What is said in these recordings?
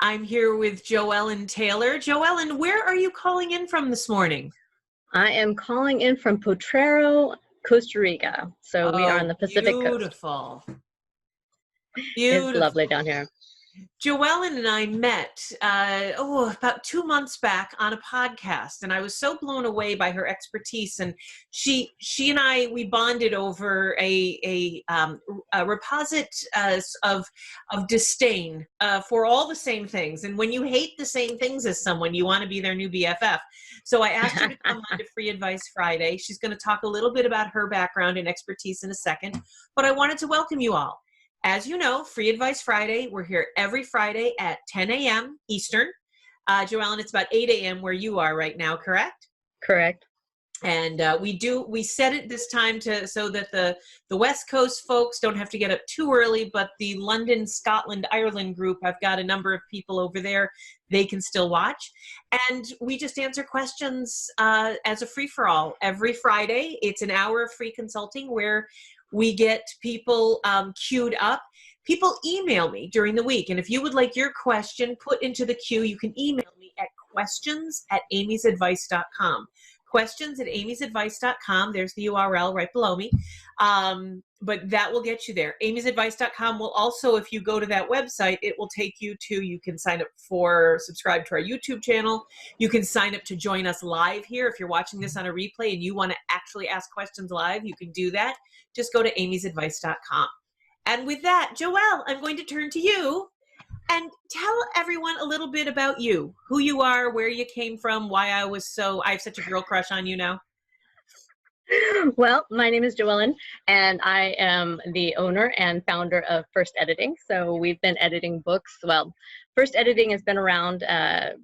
I'm here with Joellen Taylor. Joellen, where are you calling in from this morning? I am calling in from Potrero, Costa Rica. So we are on Oh, the Pacific coast. beautiful. It's lovely Beautiful. down here. Joellen and I met, about 2 months back on a podcast, and I was so blown away by her expertise. And she and I, we bonded over a reposit of disdain for all the same things. And when you hate the same things as someone, you want to be their new BFF. So I asked her to come on to Free Advice Friday. She's going to talk a little bit about her background and expertise in a second, but I wanted to welcome you all. As you know, Free Advice Friday, we're here every Friday at 10 a.m. Eastern. Joellen, it's about 8 a.m. where you are right now, correct? Correct. And we set it this time so that the West Coast folks don't have to get up too early, but the London, Scotland, Ireland group, I've got a number of people over there, they can still watch. And we just answer questions as a free-for-all every Friday. It's an hour of free consulting where we get people queued up. People email me during the week. And if you would like your question put into the queue, you can email me at questions@amysadvice.com. Questions@amysadvice.com. There's the URL right below me. But that will get you there. amysadvice.com will also, if you go to that website, it will take you to, you can sign up subscribe to our YouTube channel. You can sign up to join us live here. If you're watching this on a replay and you want to actually ask questions live, you can do that. Just go to amysadvice.com. And with that, Joelle, I'm going to turn to you and tell everyone a little bit about you, who you are, where you came from, why I have such a girl crush on you now. Well, my name is Joellen, and I am the owner and founder of First Editing. So we've been editing books. Well, First Editing has been around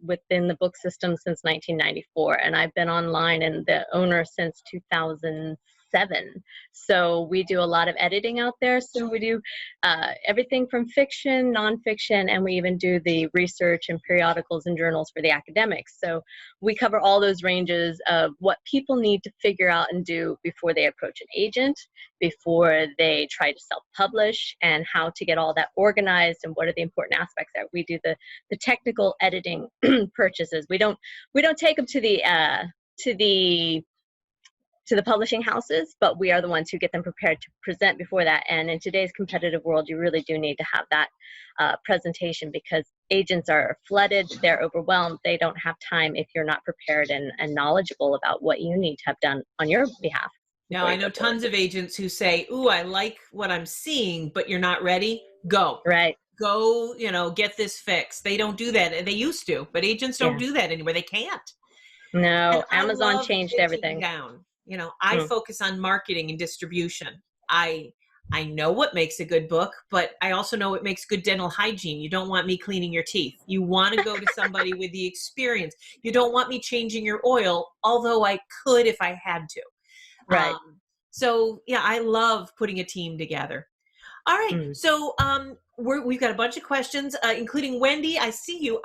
within the book system since 1994, and I've been online and the owner since 2007. So we do a lot of editing out there. So we do everything from fiction, nonfiction, and we even do the research and periodicals and journals for the academics. So we cover all those ranges of what people need to figure out and do before they approach an agent, before they try to self-publish, and how to get all that organized and what are the important aspects there. We do the technical editing purchases. We don't take them to the publishing houses, but we are the ones who get them prepared to present before that. And in today's competitive world, you really do need to have that presentation, because agents are flooded, they're overwhelmed, they don't have time if you're not prepared and knowledgeable about what you need to have done on your behalf. Now, I know tons of agents who say, ooh, I like what I'm seeing, but you're not ready. Go. Right. Go, get this fixed. They don't do that. They used to, but agents don't do that anymore. They can't. No, Amazon changed everything. Down. I focus on marketing and distribution. I know what makes a good book, but I also know what makes good dental hygiene. You don't want me cleaning your teeth. You want to go to somebody with the experience. You don't want me changing your oil, although I could if I had to. Right. So yeah, I love putting a team together. All right. So we've got a bunch of questions, including Wendy. I see you.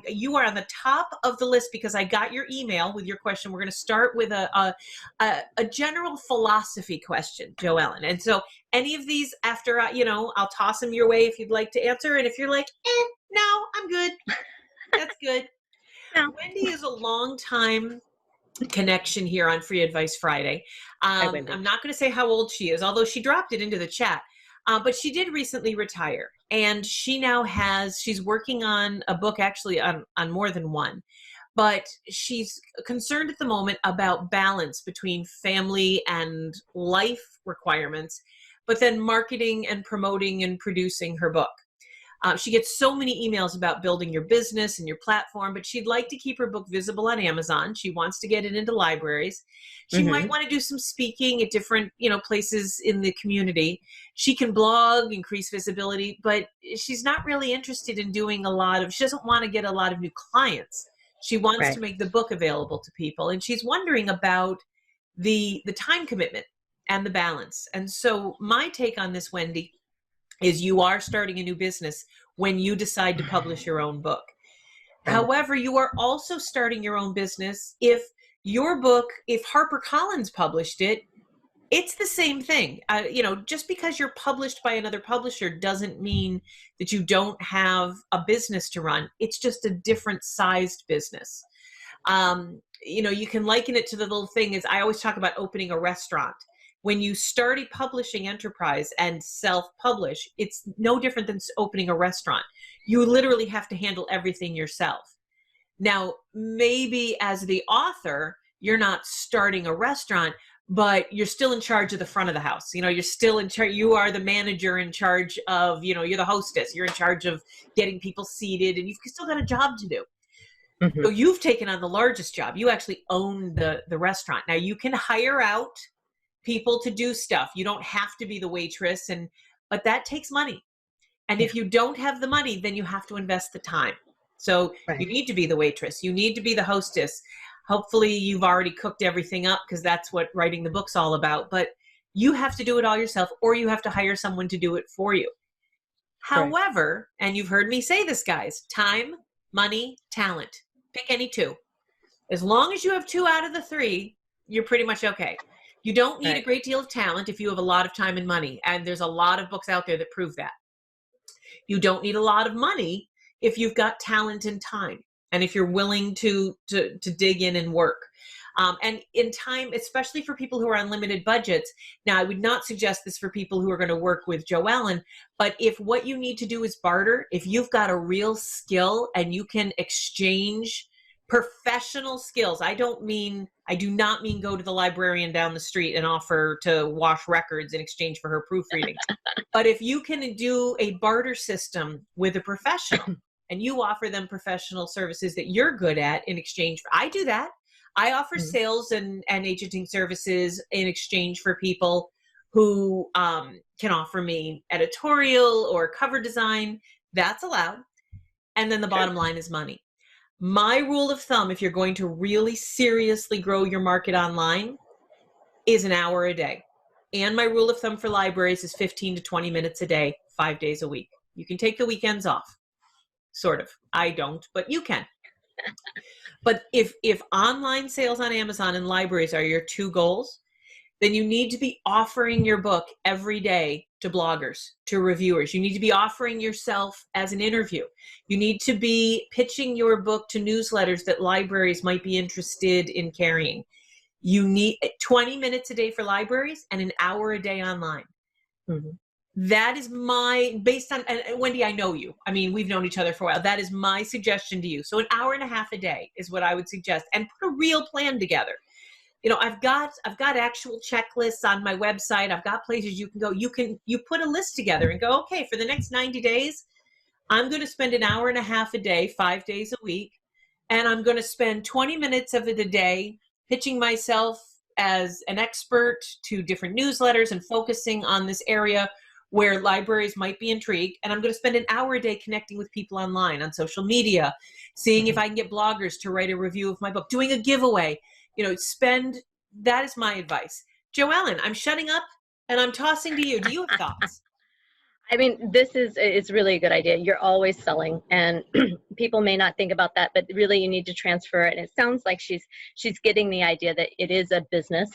You are on the top of the list because I got your email with your question. We're going to start with a general philosophy question, Joellen. And so any of these after, I'll toss them your way if you'd like to answer. And if you're like, no, I'm good. That's good. No. Wendy is a long time connection here on Free Advice Friday. I'm not going to say how old she is, although she dropped it into the chat. But she did recently retire, and she now she's working on a book, actually on more than one, but she's concerned at the moment about balance between family and life requirements, but then marketing and promoting and producing her book. She gets so many emails about building your business and your platform, but she'd like to keep her book visible on Amazon. She wants to get it into libraries. She might want to do some speaking at different, places in the community. She can blog, increase visibility, but she's not really interested in doing she doesn't want to get a lot of new clients. She wants to make the book available to people. And she's wondering about the time commitment and the balance. And so my take on this, Wendy, is you are starting a new business when you decide to publish your own book. However, you are also starting your own business if your book, if HarperCollins published it, It's the same thing. Just because you're published by another publisher doesn't mean that you don't have a business to run. It's just a different sized business. You can liken it to the little thing is I always talk about opening a restaurant. When you start a publishing enterprise and self-publish, it's no different than opening a restaurant. You literally have to handle everything yourself. Now, maybe as the author, you're not starting a restaurant, but you're still in charge of the front of the house. You're still in charge. You are the manager in charge of, you're the hostess. You're in charge of getting people seated, and you've still got a job to do. Mm-hmm. So you've taken on the largest job. You actually own the restaurant. Now you can hire out people to do stuff. You don't have to be the waitress, but that takes money. And if you don't have the money, then you have to invest the time. So You need to be the waitress. You need to be the hostess. Hopefully you've already cooked everything up, because that's what writing the book's all about. But you have to do it all yourself, or you have to hire someone to do it for you. However, and you've heard me say this, guys, time, money, talent. Pick any two. As long as you have 2 out of the 3, you're pretty much okay. You don't need a great deal of talent if you have a lot of time and money. And there's a lot of books out there that prove that. You don't need a lot of money if you've got talent and time, and if you're willing to dig in and work. And in time, especially for people who are on limited budgets. Now, I would not suggest this for people who are going to work with Joellen, but if what you need to do is barter, if you've got a real skill and you can exchange professional skills, I do not mean go to the librarian down the street and offer to wash records in exchange for her proofreading. But if you can do a barter system with a professional and you offer them professional services that you're good at in exchange for, I do that. I offer sales and agenting services in exchange for people who can offer me editorial or cover design. That's allowed. And then the bottom line is money. My rule of thumb, if you're going to really seriously grow your market online, is an hour a day. And my rule of thumb for libraries is 15 to 20 minutes a day, 5 days a week. You can take the weekends off. Sort of. I don't, but you can. But if online sales on Amazon and libraries are your 2 goals, then you need to be offering your book every day to bloggers, to reviewers. You need to be offering yourself as an interview. You need to be pitching your book to newsletters that libraries might be interested in carrying. You need 20 minutes a day for libraries and an hour a day online. Mm-hmm. That is based on, and Wendy, I know you. I mean, we've known each other for a while. That is my suggestion to you. So an hour and a half a day is what I would suggest, and put a real plan together. I've got actual checklists on my website. I've got places you can go. You put a list together and go, okay, for the next 90 days, I'm going to spend an hour and a half a day, 5 days a week. And I'm going to spend 20 minutes of it a day pitching myself as an expert to different newsletters and focusing on this area where libraries might be intrigued. And I'm going to spend an hour a day connecting with people online, on social media, seeing if I can get bloggers to write a review of my book, doing a giveaway. That is my advice. Joellen, I'm shutting up and I'm tossing to you. Do you have thoughts? I mean, it's really a good idea. You're always selling, and people may not think about that, but really you need to transfer it. And it sounds like she's getting the idea that it is a business,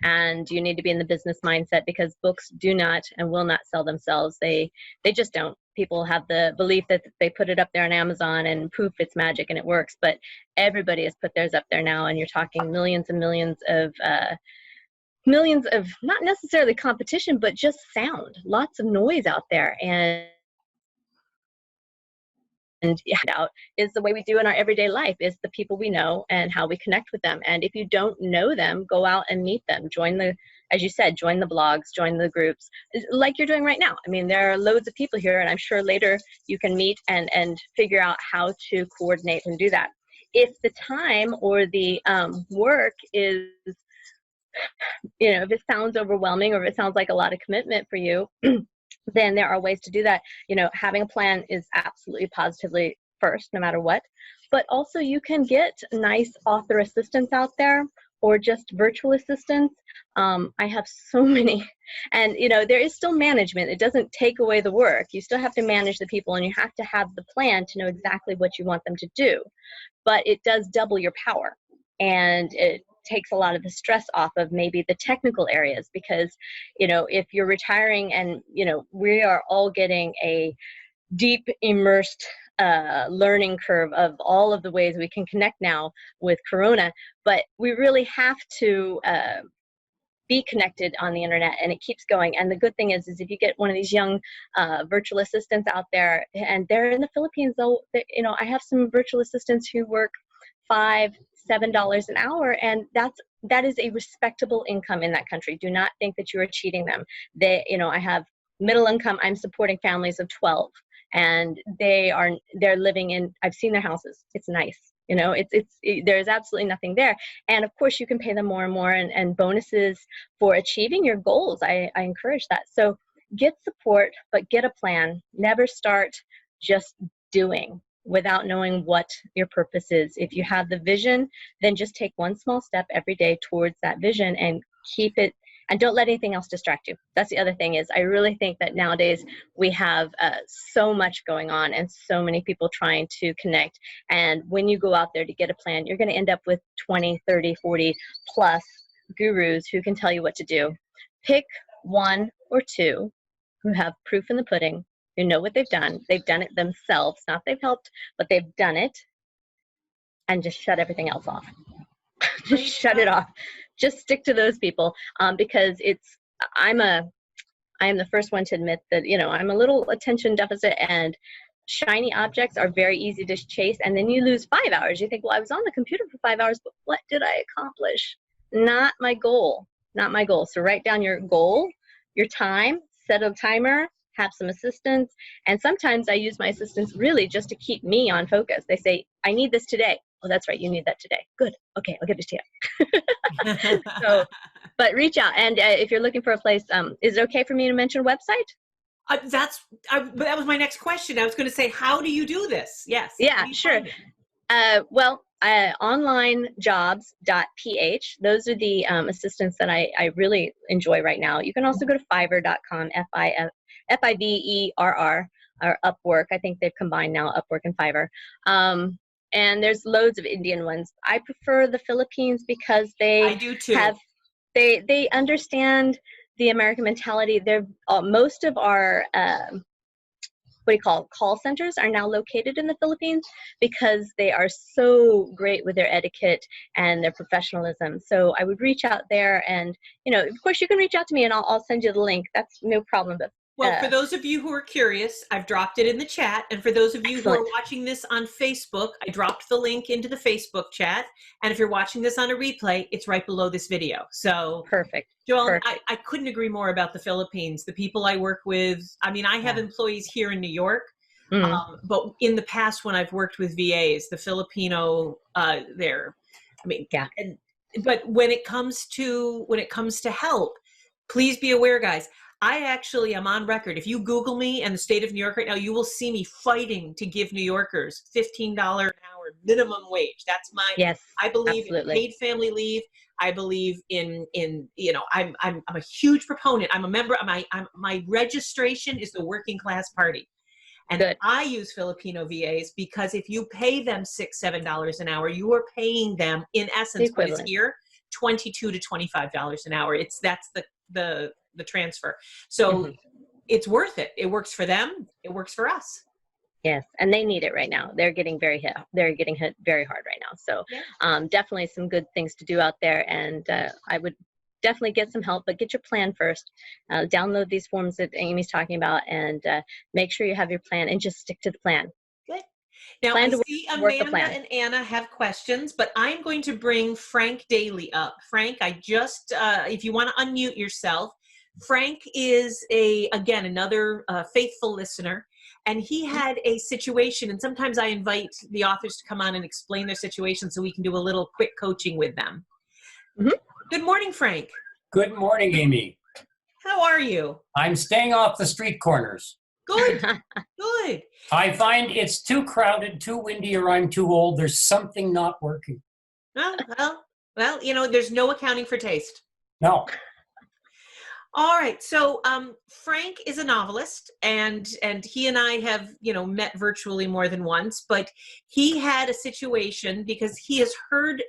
and you need to be in the business mindset, because books do not and will not sell themselves. They just don't. People have the belief that they put it up there on Amazon and poof, it's magic and it works. But everybody has put theirs up there now, and you're talking millions and millions of not necessarily competition, but just sound, lots of noise out there. And out is the way we do in our everyday life, is the people we know and how we connect with them. And if you don't know them, go out and meet them. As you said, join the blogs, join the groups, like you're doing right now. I mean, there are loads of people here, and I'm sure later you can meet and figure out how to coordinate and do that. If the time or the work is, if it sounds overwhelming, or if it sounds like a lot of commitment for you, then there are ways to do that. Having a plan is absolutely positively first, no matter what. But also you can get nice author assistants out there, or just virtual assistants. I have so many, and there is still management. It doesn't take away the work. You still have to manage the people, and you have to have the plan to know exactly what you want them to do. But it does double your power, and takes a lot of the stress off of maybe the technical areas, because, if you're retiring and, we are all getting a deep immersed learning curve of all of the ways we can connect now with Corona, but we really have to be connected on the internet, and it keeps going. And the good thing is if you get one of these young virtual assistants out there, and they're in the Philippines, though, I have some virtual assistants who work $5-7 an hour, and that is a respectable income in that country. Do not think that you are cheating them. I have middle income. I'm supporting families of 12, and they're living in, I've seen their houses. It's nice. There's absolutely nothing there. And of course you can pay them more and more, and bonuses for achieving your goals. I encourage that. So get support, but get a plan. Never start just doing without knowing what your purpose is. If you have the vision, then just take one small step every day towards that vision and keep it, and don't let anything else distract you. That's the other thing is, I really think that nowadays we have so much going on and so many people trying to connect. And when you go out there to get a plan, you're going to end up with 20, 30, 40 plus gurus who can tell you what to do. Pick one or two who have proof in the pudding, who know what they've done. They've done it themselves, not they've helped, but they've done it, and just shut everything else off. Just shut it off. Just stick to those people, because I am the first one to admit that, I'm a little attention deficit, and shiny objects are very easy to chase, and then you lose 5 hours. You think, well, I was on the computer for 5 hours, but what did I accomplish? Not my goal. Not my goal. So write down your goal, your time, set a timer, have some assistants. And sometimes I use my assistants really just to keep me on focus. They say, I need this today. Oh, that's right. You need that today. Good. Okay. I'll give it to you. But reach out. And if you're looking for a place, is it okay for me to mention a website? That was my next question. I was going to say, how do you do this? Yes. Yeah, sure. Onlinejobs.ph. Those are the assistants that I really enjoy right now. You can also go to fiverr.com, Fiverr, or Upwork. I think they've combined now, Upwork and Fiverr. And there's loads of Indian ones. I prefer the Philippines because I do too. They understand the American mentality. They're most of our call centers are now located in the Philippines, because they are so great with their etiquette and their professionalism. So I would reach out there, and of course you can reach out to me, and I'll send you the link. That's no problem. But well, for those of you who are curious, I've dropped it in the chat. And for those of you who are watching this on Facebook, I dropped the link into the Facebook chat. And if you're watching this on a replay, it's right below this video. So perfect. Joel, I couldn't agree more about the Philippines. The people I work with, I mean, I have employees here in New York, but in the past when I've worked with VAs, the Filipino there, I mean, but when it comes to help, please be aware, guys. I actually am on record. If you Google me and the state of New York right now, you will see me fighting to give New Yorkers $15 an hour minimum wage. That's I believe in paid family leave. I believe in I'm a huge proponent. I'm a member. My registration is the Working Class Party. And I use Filipino VAs because if you pay them $6-7 an hour, you are paying them, in essence, what is here, $22 to $25 an hour. That's the transfer. So it's worth it. It works for them. It works for us. Yes. And they need it right now. They're getting hit very hard right now. So definitely some good things to do out there. And I would definitely get some help, but get your plan first. Download these forms that Amy's talking about, and make sure you have your plan, and just stick to the plan. Good. Now, I see Amanda and Anna have questions, but I'm going to bring Frank Daly up. Frank, I just, if you want to unmute yourself, Frank is another faithful listener, and he had a situation, and sometimes I invite the authors to come on and explain their situation so we can do a little quick coaching with them. Good morning, Frank. Good morning, Amy. How are you? I'm staying off the street corners. Good, good. I find it's too crowded, too windy, or I'm too old. There's something not working. Well, there's no accounting for taste. No. All right. So Frank is a novelist, and he and I have, met virtually more than once, but he had a situation because he has heard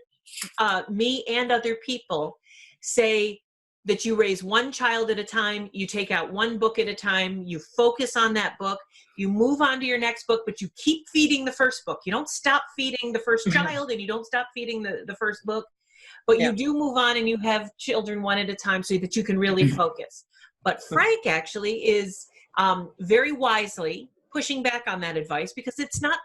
me and other people say that you raise one child at a time, you take out one book at a time, you focus on that book, you move on to your next book, but you keep feeding the first book. You don't stop feeding the first child, and you don't stop feeding the first book, but you do move on and you have children one at a time so that you can really focus. But Frank actually is very wisely pushing back on that advice, because it's not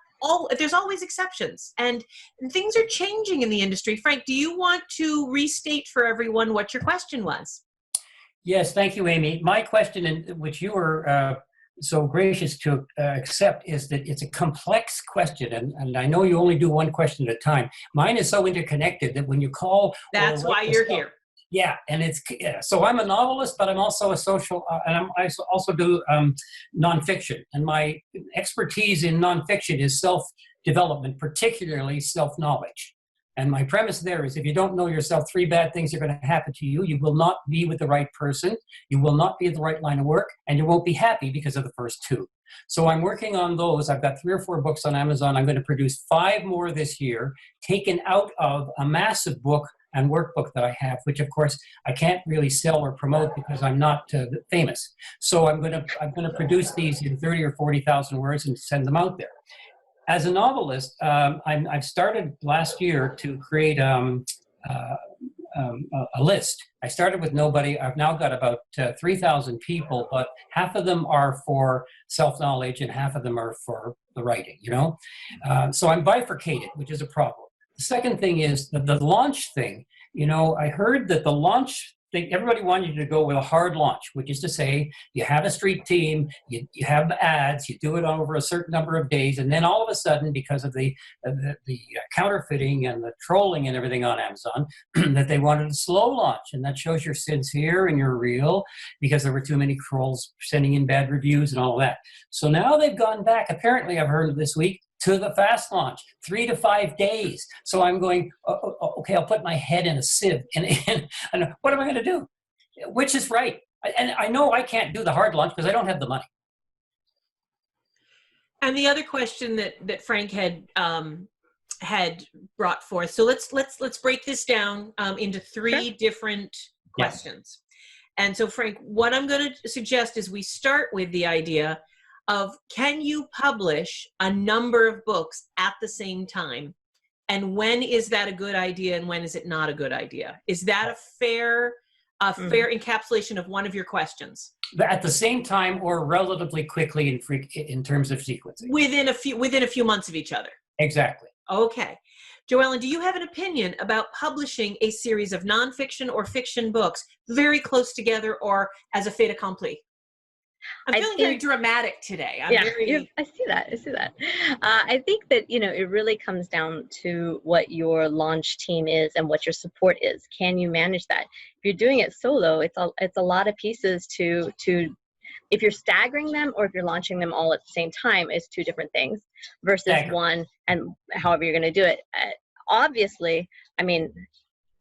there's always exceptions, and things are changing in the industry. Frank, do you want to restate for everyone what your question was? Yes, thank you, Amy. My question, which you were so gracious to accept, is that it's a complex question, and I know you only do one question at a time. Mine is so interconnected that when you call, that's why you're here. Yeah, and so I'm a novelist, but I'm also a social, and I also do nonfiction. And my expertise in nonfiction is self-development, particularly self-knowledge. And my premise there is, if you don't know yourself, 3 bad things are going to happen to you. You will not be with the right person, you will not be in the right line of work, and you won't be happy because of the first 2. So I'm working on those. I've got 3 or 4 books on Amazon. I'm going to produce 5 more this year, taken out of a massive book and workbook that I have, which of course I can't really sell or promote because I'm not famous. So I'm going to produce these in 30 or 40,000 words and send them out there. As a novelist, I've started last year to create a list. I started with nobody. I've now got about 3,000 people, but half of them are for self-knowledge and half of them are for the writing, So I'm bifurcated, which is a problem. The second thing is the launch thing. I heard that the launch thing, everybody wanted you to go with a hard launch, which is to say you have a street team, you have ads, you do it over a certain number of days, and then all of a sudden, because of the counterfeiting and the trolling and everything on Amazon, that they wanted a slow launch, and that shows you're sincere and you're real, because there were too many trolls sending in bad reviews and all of that. So now they've gone back, apparently I've heard this week, to the fast launch, 3 to 5 days. So I'm going, okay, I'll put my head in a sieve, and what am I going to do? Which is right? And I know I can't do the hard launch because I don't have the money. And the other question that Frank had brought forth. So let's break this down into 3 different questions. And so, Frank, what I'm going to suggest is we start with the idea of, can you publish a number of books at the same time? And when is that a good idea and when is it not a good idea? Is that a fair encapsulation of one of your questions? At the same time or relatively quickly in terms of sequencing? Within a few months of each other. Exactly. Okay. Joellen, do you have an opinion about publishing a series of nonfiction or fiction books very close together or as a fait accompli? I'm feeling very dramatic today. I see that. I think that, it really comes down to what your launch team is and what your support is. Can you manage that? If you're doing it solo, it's a lot of pieces to if you're staggering them or if you're launching them all at the same time is 2 different things versus one, and however you're going to do it. Obviously,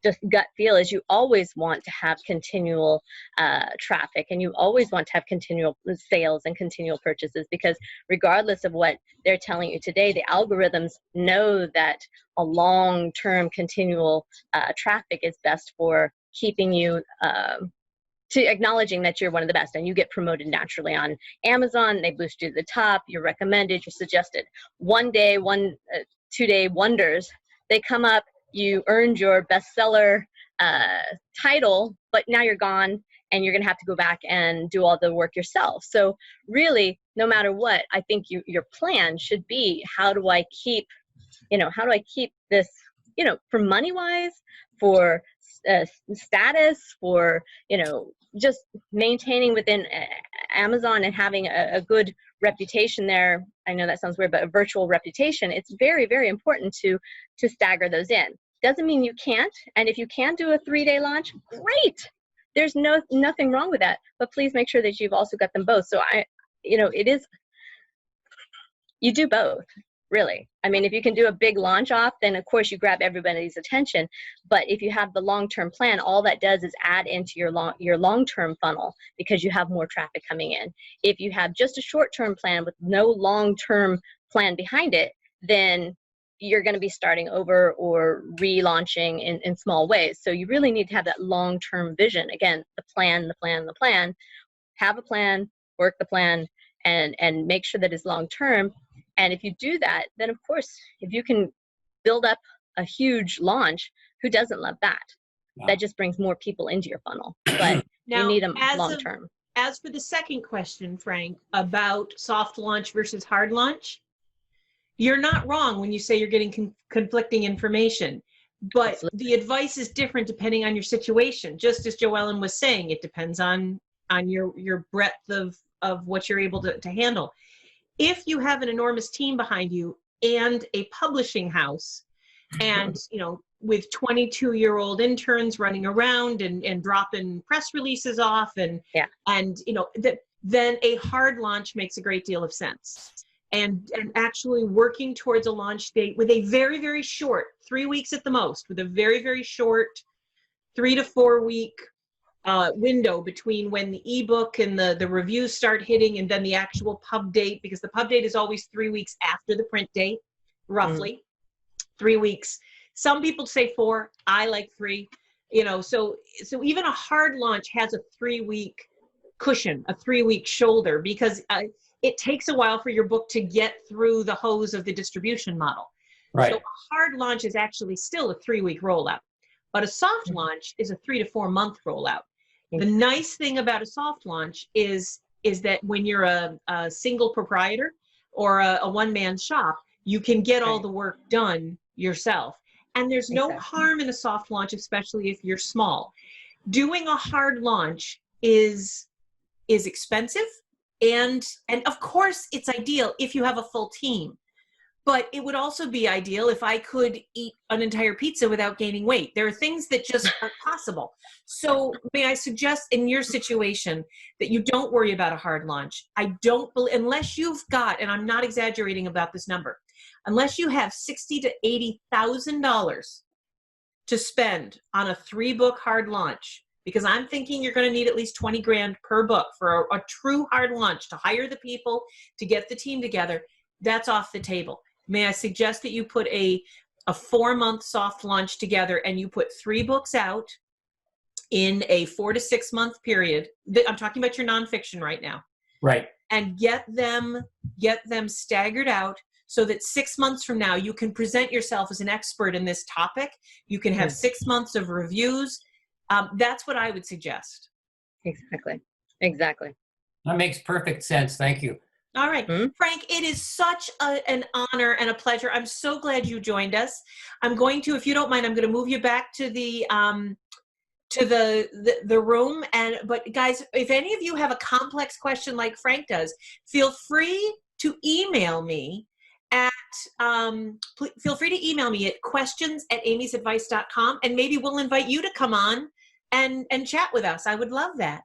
just gut feel is you always want to have continual traffic, and you always want to have continual sales and continual purchases, because regardless of what they're telling you today, the algorithms know that a long-term continual traffic is best for keeping you to acknowledging that you're one of the best, and you get promoted naturally on Amazon. They boost you to the top, you're recommended, you're suggested. 1 day, 2-day wonders, they come up, you earned your bestseller title, but now you're gone and you're going to have to go back and do all the work yourself. So really, no matter what, I think your plan should be, how do I keep this, for money wise, for status, for, just maintaining within Amazon and having a good reputation there. I know that sounds weird, but a virtual reputation, it's very, very important to stagger those in. Doesn't mean you can't. And if you can do a 3-day launch, great. There's nothing wrong with that. But please make sure that you've also got them both. So you do both, really. If you can do a big launch off, then of course you grab everybody's attention. But if you have the long-term plan, all that does is add into your long-term funnel, because you have more traffic coming in. If you have just a short-term plan with no long-term plan behind it, then you're going to be starting over or relaunching in small ways. So you really need to have that long-term vision. Again, the plan, have a plan, work the plan, and make sure that it's long-term. And if you do that, then of course, if you can build up a huge launch, who doesn't love that? Wow. That just brings more people into your funnel. But now, you need them long-term. As for the second question, Frank, about soft launch versus hard launch, you're not wrong when you say you're getting conflicting information, but Absolutely. the advice is different depending on your situation. Just as Joellen was saying, it depends on your breadth of what you're able to handle. If you have an enormous team behind you and a publishing house, and with 22-year-old interns running around and dropping press releases off, and then a hard launch makes a great deal of sense. And actually working towards a launch date with a very, very short, 3 weeks at the most, with a very, very short 3 to 4 week window between when the ebook and the reviews start hitting and then the actual pub date, because the pub date is always 3 weeks after the print date, roughly. 3 weeks. Some people say 4. I like 3. So even a hard launch has a 3 week cushion, a 3 week shoulder, because it takes a while for your book to get through the hose of the distribution model. Right. So a hard launch is actually still a 3 week rollout, but a soft launch is a 3 to 4 month rollout. The nice thing about a soft launch is that when you're a single proprietor or a one-man shop, you can get all the work done yourself. And there's no harm in a soft launch, especially if you're small. Doing a hard launch is expensive. And of course, it's ideal if you have a full team. But it would also be ideal if I could eat an entire pizza without gaining weight. There are things that just aren't possible. So may I suggest in your situation that you don't worry about a hard launch. Unless you've got, and I'm not exaggerating about this number, unless you have $60,000 to $80,000 to spend on a 3-book hard launch, because I'm thinking you're going to need at least 20 grand per book for a true hard launch, to hire the people, to get the team together. That's off the table. May I suggest that you put a 4-month soft launch together, and you put 3 books out in a 4 to 6 month period. I'm talking about your nonfiction right now. Right. And get them staggered out so that 6 months from now you can present yourself as an expert in this topic. You can have 6 months of reviews. That's what I would suggest. Exactly. That makes perfect sense. Thank you. All right. Frank, it is such an honor and a pleasure. I'm so glad you joined us. I'm going to, if you don't mind, I'm going to move you back to the room. But guys, if any of you have a complex question like Frank does, feel free to email me at questions@amysadvice.com, and maybe we'll invite you to come on and chat with us. I would love that.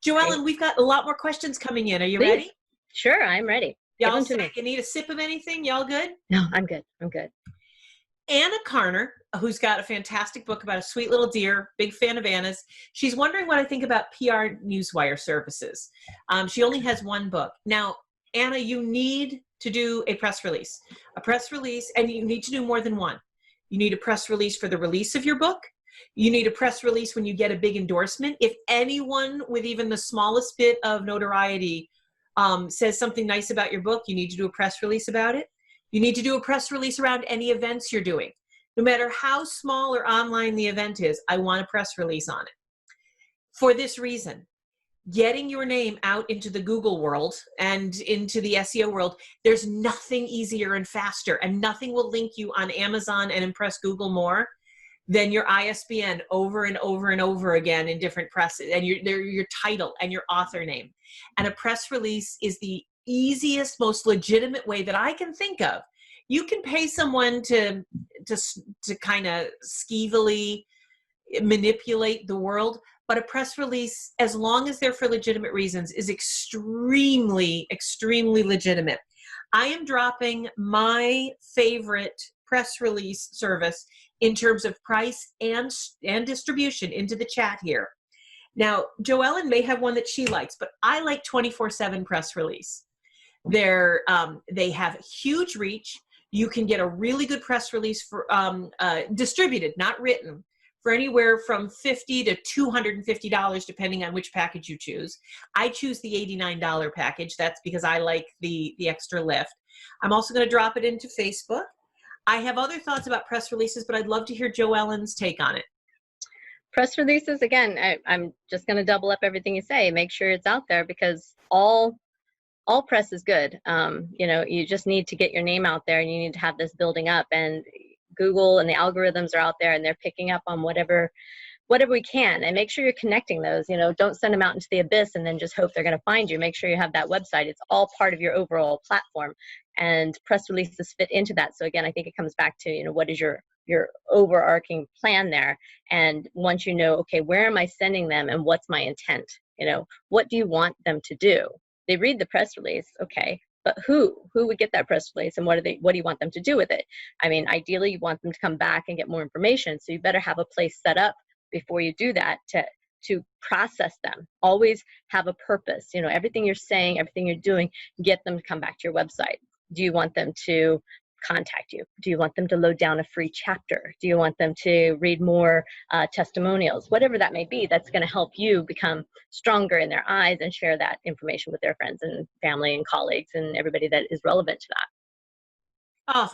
Joellen, we've got a lot more questions coming in. Are you ready? Sure, I'm ready. Y'all set? You need a sip of anything? Y'all good? No, I'm good. Anna Carner, who's got a fantastic book about a sweet little deer, big fan of Anna's. She's wondering what I think about PR newswire services. She only has 1 book. Now, Anna, you need to do a press release, and you need to do more than 1. You need a press release for the release of your book. You need a press release when you get a big endorsement. If anyone with even the smallest bit of notoriety says something nice about your book, you need to do a press release about it. You need to do a press release around any events you're doing. No matter how small or online the event is, I want a press release on it. For this reason, getting your name out into the Google world and into the SEO world, there's nothing easier and faster, and nothing will link you on Amazon and impress Google more than your ISBN over and over and over again in different presses, and your title and your author name. And a press release is the easiest, most legitimate way that I can think of. You can pay someone to kind of skeevily manipulate the world, but a press release, as long as they're for legitimate reasons, is extremely, extremely legitimate. I am dropping my favorite press release service in terms of price and distribution into the chat here. Now, Joellen may have one that she likes, but I like 24/7 press release. They have huge reach. you can get a really good press release for distributed, not written, for anywhere from $50 to $250, depending on which package you choose. I choose the $89 package. That's because I like the extra lift. I'm also going to drop it into Facebook. I have other thoughts about press releases, but I'd love to hear Jo Ellen's take on it. Press releases, again, I'm just going to double up everything you say. Make sure it's out there, because all press is good. You know, you just need to get your name out there, and you need to have this building up, and Google and the algorithms are out there, and they're picking up on whatever we can, and make sure you're connecting those. You know, don't send them out into the abyss and then just hope they're going to find you. Make sure you have that website. It's all part of your overall platform, and press releases fit into that. So again, I think it comes back to, you know, what is your overarching plan there? And once you know, okay, where am I sending them and what's my intent? You know, what do you want them to do? They read the press release, okay, but who would get that press release, and what do you want them to do with it? I mean, ideally you want them to come back and get more information, so you better have a place set up before you do that to process them. Always have a purpose. You know, everything you're saying, everything you're doing, get them to come back to your website. Do you want them to contact you? Do you want them to load down a free chapter? Do you want them to read more testimonials? Whatever that may be, that's going to help you become stronger in their eyes and share that information with their friends and family and colleagues and everybody that is relevant to that. Oh,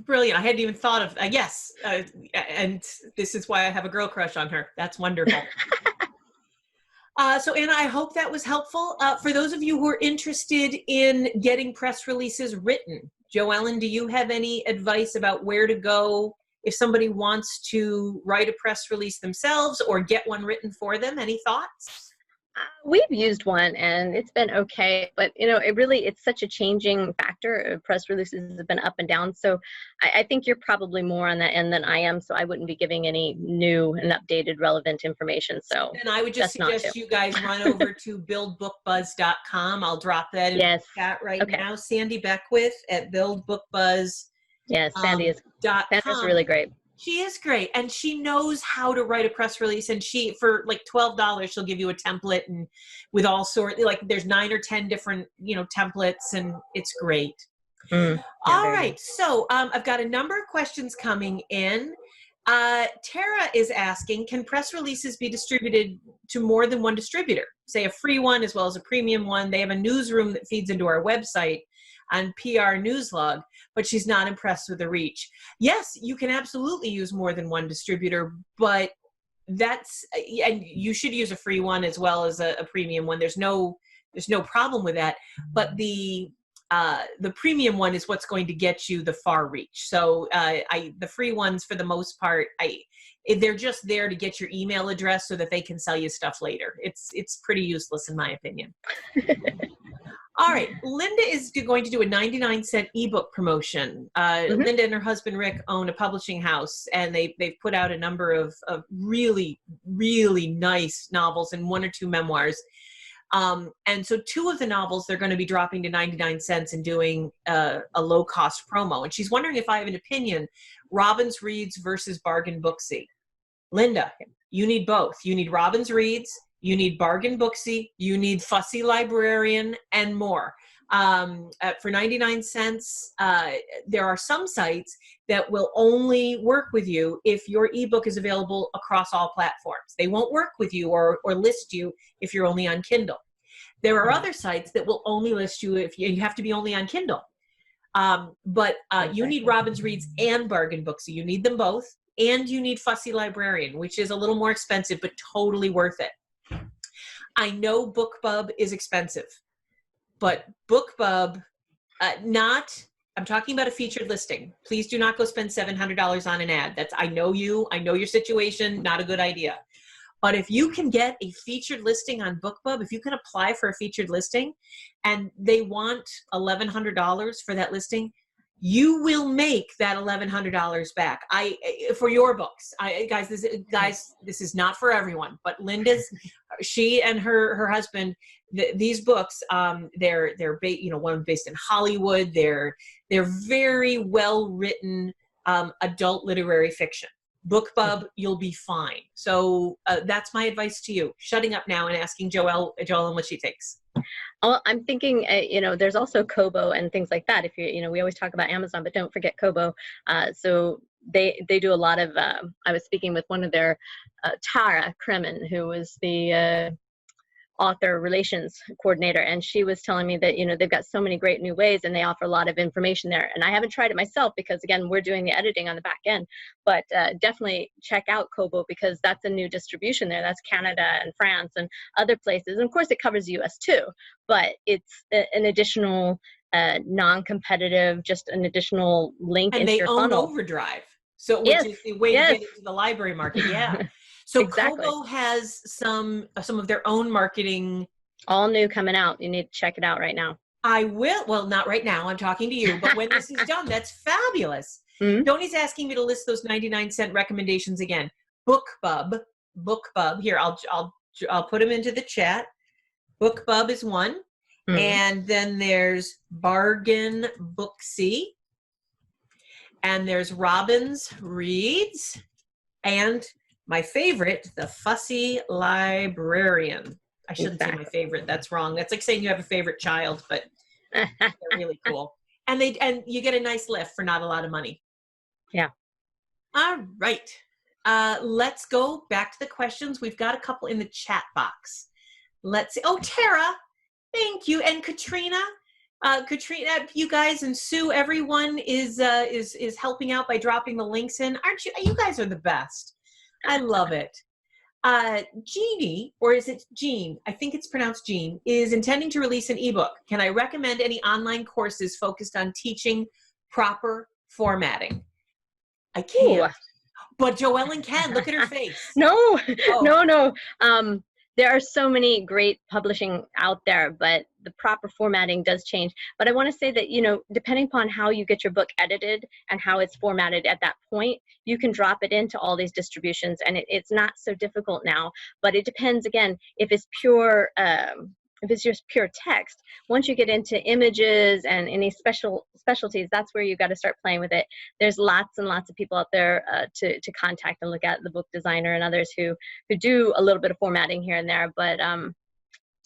brilliant. I hadn't even thought of, yes. And this is why I have a girl crush on her. That's wonderful. So Anna, I hope that was helpful. For those of you who are interested in getting press releases written, Jo Ellen, do you have any advice about where to go if somebody wants to write a press release themselves or get one written for them? Any thoughts? We've used one and it's been okay, but you know, it's such a changing factor. Press releases have been up and down. So I think you're probably more on that end than I am. So I wouldn't be giving any new and updated relevant information. So and I would just suggest you guys run over to buildbookbuzz.com. I'll drop that in the chat right now. Sandy Beckwith at buildbookbuzz. Yes, Sandy's really great. She is great, and she knows how to write a press release, and she, for like $12, she'll give you a template, and with all sorts, like there's 9 or 10 different, you know, templates, and it's great. All right, so I've got a number of questions coming in. Tara is asking, can press releases be distributed to more than one distributor? Say a free one as well as a premium one. They have a newsroom that feeds into our website on PR Newslog, but she's not impressed with the reach. Yes, you can absolutely use more than one distributor, but and you should use a free one as well as a premium one. There's no problem with that, but the premium one is what's going to get you the far reach. So the free ones, for the most part, they're just there to get your email address so that they can sell you stuff later. It's pretty useless in my opinion. All right, Linda is going to do a 99-cent ebook promotion. Linda and her husband Rick own a publishing house, and they've put out a number of really, really nice novels and 1 or 2 memoirs. And so 2 of the novels they're going to be dropping to 99 cents and doing a low-cost promo. And she's wondering if I have an opinion, Robbins Reads versus Bargain Booksy. Linda, you need both. You need Robbins Reads, you need Bargain Booksy, you need Fussy Librarian, and more. For 99 cents, there are some sites that will only work with you if your ebook is available across all platforms. They won't work with you or list you if you're only on Kindle. There are other sites that will only list you if you have to be only on Kindle. But you need Robbins Reads and Bargain Booksy. You need them both. And you need Fussy Librarian, which is a little more expensive, but totally worth it. I know BookBub is expensive, but BookBub, I'm talking about a featured listing. Please do not go spend $700 on an ad. I know your situation, not a good idea. But if you can get a featured listing on BookBub, if you can apply for a featured listing and they want $1,100 for that listing, you will make that $1,100 back. For your books, guys, this is not for everyone, but she and her husband, these books, they're one based in Hollywood. They're very well written adult literary fiction. BookBub, you'll be fine. So that's my advice to you. Shutting up now and asking Joellen what she thinks. Well, I'm thinking, there's also Kobo and things like that. If we always talk about Amazon, but don't forget Kobo. So they do a lot of. I was speaking with one of their Tara Kremen, who was the author relations coordinator, and she was telling me that they've got so many great new ways, and they offer a lot of information there. And I haven't tried it myself because again, we're doing the editing on the back end, but definitely check out Kobo, because that's a new distribution there. That's Canada and France and other places, and of course it covers US too, but it's an additional non-competitive, just an additional link and into your funnel. And they own Overdrive, so which is the way to get into the library market. Yeah. So exactly. Kobo has some of their own marketing. All new coming out. You need to check it out right now. I will. Well, not right now. I'm talking to you. But when this is done, that's fabulous. Mm-hmm. Tony's asking me to list those 99-cent recommendations again. BookBub. Here, I'll put them into the chat. BookBub is one. Mm-hmm. And then there's Bargain Booksy. And there's Robbins Reads. And my favorite, the Fussy Librarian. I shouldn't say my favorite. That's wrong. That's like saying you have a favorite child, but they're really cool. And you get a nice lift for not a lot of money. Yeah. All right. Let's go back to the questions. We've got a couple in the chat box. Let's see. Oh, Tara, thank you. And Katrina, you guys, and Sue, everyone is helping out by dropping the links in. Aren't you? You guys are the best. I love it. Jeannie, or is it Jean? I think it's pronounced Jean, is intending to release an ebook. Can I recommend any online courses focused on teaching proper formatting? I can't. Ooh. But Joellen can. Look at her face. No. There are so many great publishing out there, but the proper formatting does change. But I want to say that, depending upon how you get your book edited and how it's formatted at that point, you can drop it into all these distributions, and it's not so difficult now. But it depends, again, if it's pure, if it's just pure text. Once you get into images and any specialties, that's where you got to start playing with it. There's lots and lots of people out there to contact and look at, the book designer and others who do a little bit of formatting here and there. But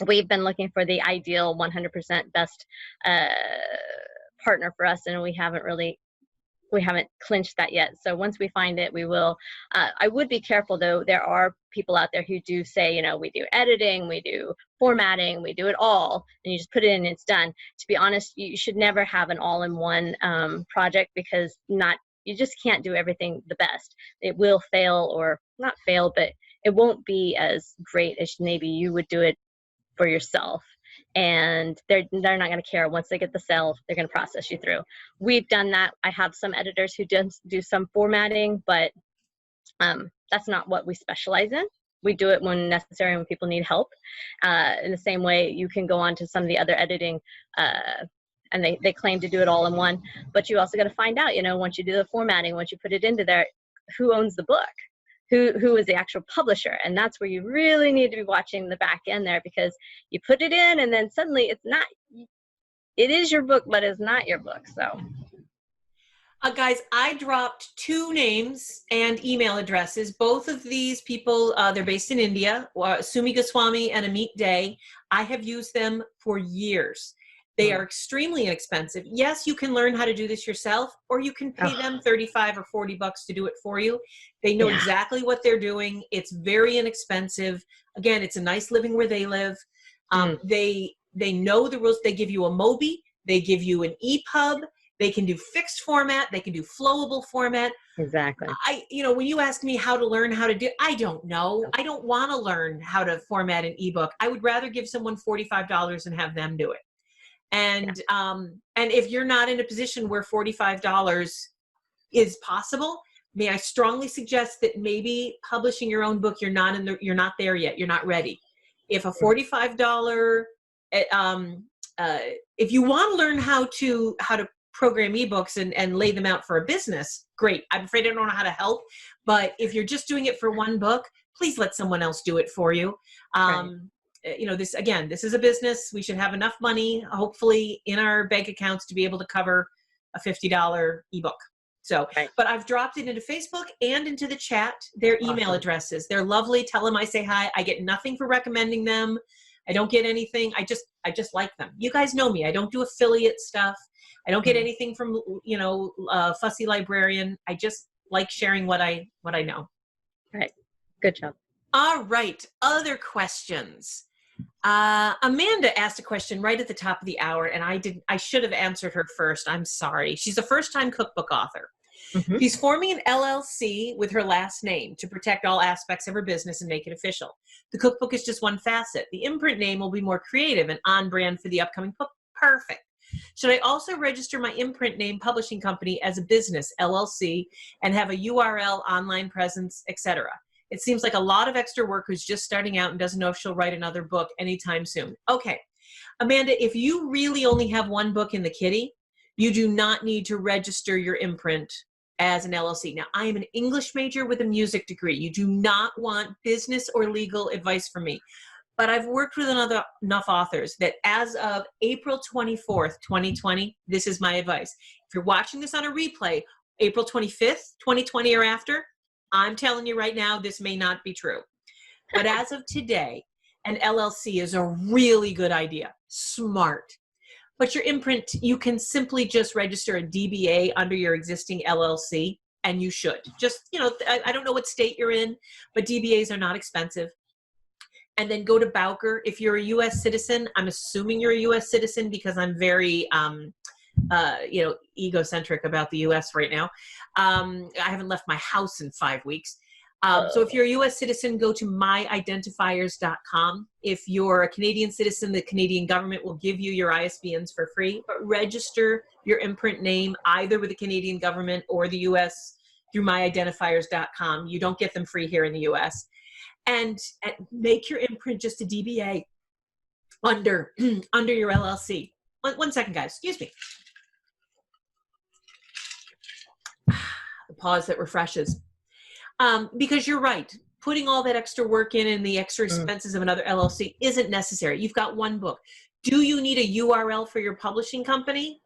we've been looking for the ideal 100% best partner for us, and we haven't clinched that yet. So once we find it, we will. I would be careful, though. There are people out there who do say, we do editing, we do formatting, we do it all, and you just put it in and it's done. To be honest, you should never have an all-in-one project, because you just can't do everything the best. It will fail, or not fail, but it won't be as great as maybe you would do it for yourself. And they're not going to care. Once they get the sale, they're going to process you through. We've done that. I have some editors who do some formatting, but that's not what we specialize in. We do it when necessary, when people need help. In the same way, you can go on to some of the other editing, and they claim to do it all in one. But you also got to find out, once you do the formatting, once you put it into there, who owns the book? Who is the actual publisher? And that's where you really need to be watching the back end there, because you put it in and then suddenly it is your book, but it's not your book. So guys, I dropped 2 names and email addresses. Both of these people, they're based in India, Sumi Goswami and Amit Day. I have used them for years. They are extremely inexpensive. Yes, you can learn how to do this yourself, or you can pay them $35 or $40 to do it for you. They know exactly what they're doing. It's very inexpensive. Again, it's a nice living where they live. They know the rules. They give you a Mobi. They give you an EPUB. They can do fixed format. They can do flowable format. Exactly. When you ask me how to learn how to do, I don't know. I don't want to learn how to format an ebook. I would rather give someone $45 and have them do it. And if you're not in a position where $45 is possible, may I strongly suggest that maybe publishing your own book, you're not there yet. You're not ready. If a $45, if you want to learn how to program ebooks and lay them out for a business, great. I'm afraid I don't know how to help, but if you're just doing it for one book, please let someone else do it for you. This is a business. We should have enough money, hopefully, in our bank accounts to be able to cover a $50 ebook. So, Right. but I've dropped it into Facebook and into the chat, their email Awesome. addresses. They're lovely. Tell them I say hi. I get nothing for recommending them. I don't get anything. I just like them. You guys know me. I don't do affiliate stuff. I don't get anything from, Fussy Librarian. I just like sharing what I know. Right. Good job. All right. Other questions. Amanda asked a question right at the top of the hour, and I should have answered her first. I'm sorry. She's a first-time cookbook author. Mm-hmm. She's forming an LLC with her last name to protect all aspects of her business and make it official. The cookbook is just one facet. The imprint name will be more creative and on brand for the upcoming book. Perfect. Should I also register my imprint name publishing company as a business, LLC, and have a URL, online presence, etc.? It seems like a lot of extra work who's just starting out and doesn't know if she'll write another book anytime soon. Okay. Amanda, if you really only have one book in the kitty, you do not need to register your imprint as an LLC. Now, I am an English major with a music degree. You do not want business or legal advice from me. But I've worked with enough authors that as of April 24th, 2020, this is my advice. If you're watching this on a replay, April 25th, 2020 or after, I'm telling you right now, this may not be true. But as of today, an LLC is a really good idea. Smart. But your imprint, you can simply just register a DBA under your existing LLC, and you should. Just, I don't know what state you're in, but DBAs are not expensive. And then go to Bowker. If you're a U.S. citizen, I'm assuming you're a U.S. citizen because I'm very, egocentric about the U.S. right now. I haven't left my house in 5 weeks. So if you're a U.S. citizen, go to myidentifiers.com. If you're a Canadian citizen, the Canadian government will give you your ISBNs for free, but register your imprint name either with the Canadian government or the U.S. through myidentifiers.com. You don't get them free here in the U.S. And make your imprint just a DBA under your LLC. One second, guys. Excuse me. The pause that refreshes. Because you're right. Putting all that extra work in and the extra expenses of another LLC isn't necessary. You've got one book. Do you need a URL for your publishing company?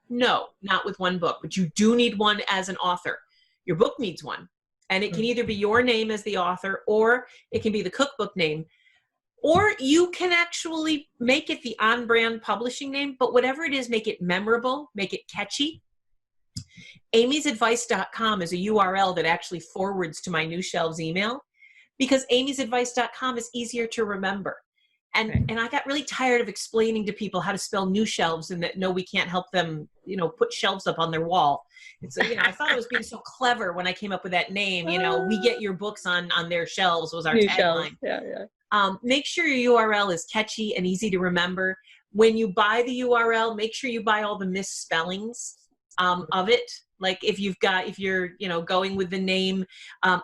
No, not with one book. But you do need one as an author. Your book needs one. And it can either be your name as the author, or it can be the cookbook name. Or you can actually make it the on-brand publishing name, but whatever it is, make it memorable, make it catchy. amysadvice.com is a URL that actually forwards to my New Shelves email, because amysadvice.com is easier to remember. And I got really tired of explaining to people how to spell New Shelves and that, no, we can't help them, put shelves up on their wall. It's I thought I was being so clever when I came up with that name. We get your books on their shelves was our New tagline. shelves. Yeah. Make sure your URL is catchy and easy to remember. When you buy the URL, make sure you buy all the misspellings of it. Like if you're going with the name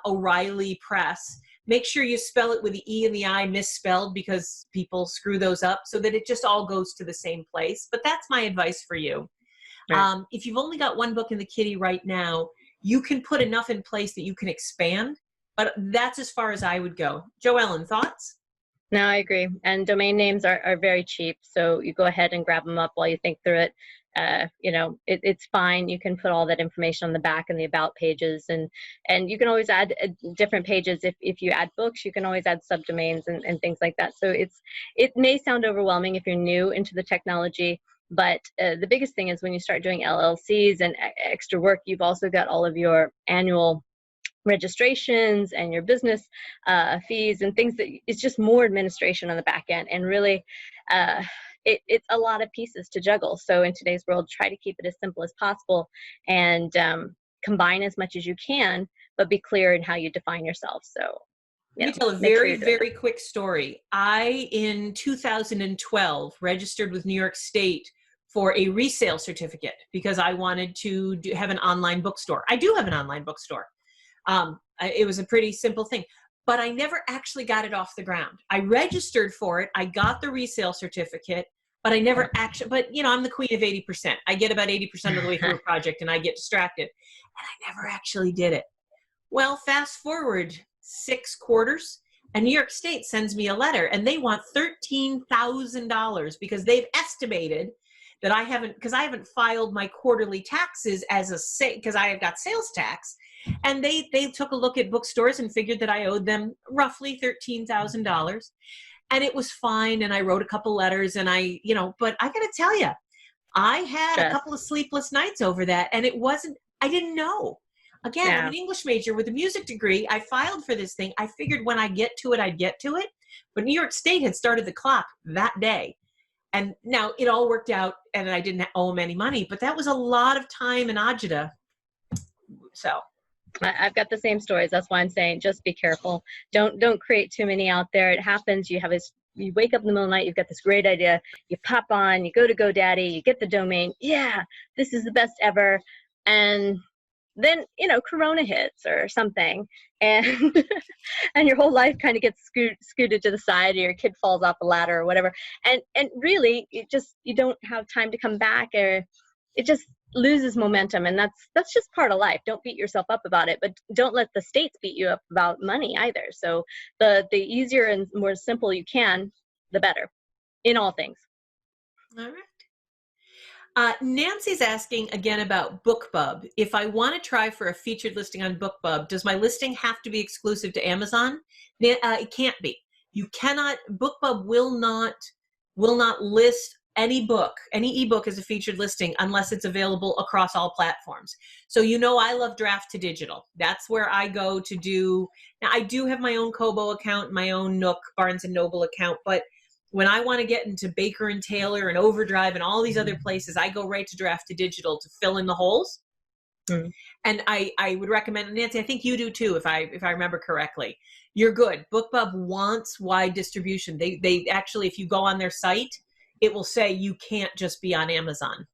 O'Reilly Press, make sure you spell it with the E and the I misspelled, because people screw those up, so that it just all goes to the same place. But that's my advice for you. Right. If you've only got one book in the kitty right now, you can put enough in place that you can expand, but that's as far as I would go. Joellen, thoughts? No, I agree. And domain names are very cheap, so you go ahead and grab them up while you think through it. It's fine. You can put all that information on the back and the about pages, and you can always add different pages. If you add books, you can always add subdomains and things like that. So it may sound overwhelming if you're new into the technology, but the biggest thing is when you start doing LLCs and extra work, you've also got all of your annual registrations and your business fees and things that it's just more administration on the back end, and really it's a lot of pieces to juggle. So in today's world, try to keep it as simple as possible, and combine as much as you can, but be clear in how you define yourself. So let me tell a very, very quick story. I, in 2012, registered with New York State for a resale certificate because I wanted to have an online bookstore. I do have an online bookstore. It was a pretty simple thing, but I never actually got it off the ground. I registered for it. I got the resale certificate, but I never actually, but I'm the queen of 80%. I get about 80% of the way through a project and I get distracted, and I never actually did it. Well, fast forward 6 quarters, and New York State sends me a letter, and they want $13,000 because they've estimated that I haven't filed my quarterly taxes as because I have got sales tax. And they took a look at bookstores and figured that I owed them roughly $13,000. And it was fine. And I wrote a couple letters and but I got to tell you, I had a couple of sleepless nights over that. And I didn't know. Again, I'm an English major with a music degree. I filed for this thing. I figured when I get to it, I'd get to it. But New York State had started the clock that day. And now it all worked out and I didn't owe them any money. But that was a lot of time and agita. So I've got the same stories. That's why I'm saying just be careful. Don't create too many out there. It happens. You wake up in the middle of the night, you've got this great idea. You pop on, you go to GoDaddy, you get the domain. Yeah, this is the best ever. And then, Corona hits or something, and and your whole life kind of gets scooted to the side, or your kid falls off a ladder or whatever. And really, you don't have time to come back, or it just loses momentum. And that's just part of life. Don't beat yourself up about it, but don't let the states beat you up about money either. So the easier and more simple you can, the better in all things. All right. Nancy's asking again about BookBub. If I want to try for a featured listing on BookBub, does my listing have to be exclusive to Amazon? It can't be. You cannot. BookBub will not list any ebook as a featured listing unless it's available across all platforms. So I love Draft to Digital. That's where I go to do. Now I do have my own Kobo account, my own Nook, Barnes and Noble account, but when I want to get into Baker and Taylor and Overdrive and all these other places, I go right to Draft to Digital to fill in the holes. Mm. And I would recommend, Nancy, I think you do too, if I remember correctly. You're good. BookBub wants wide distribution. They actually, if you go on their site, it will say you can't just be on Amazon.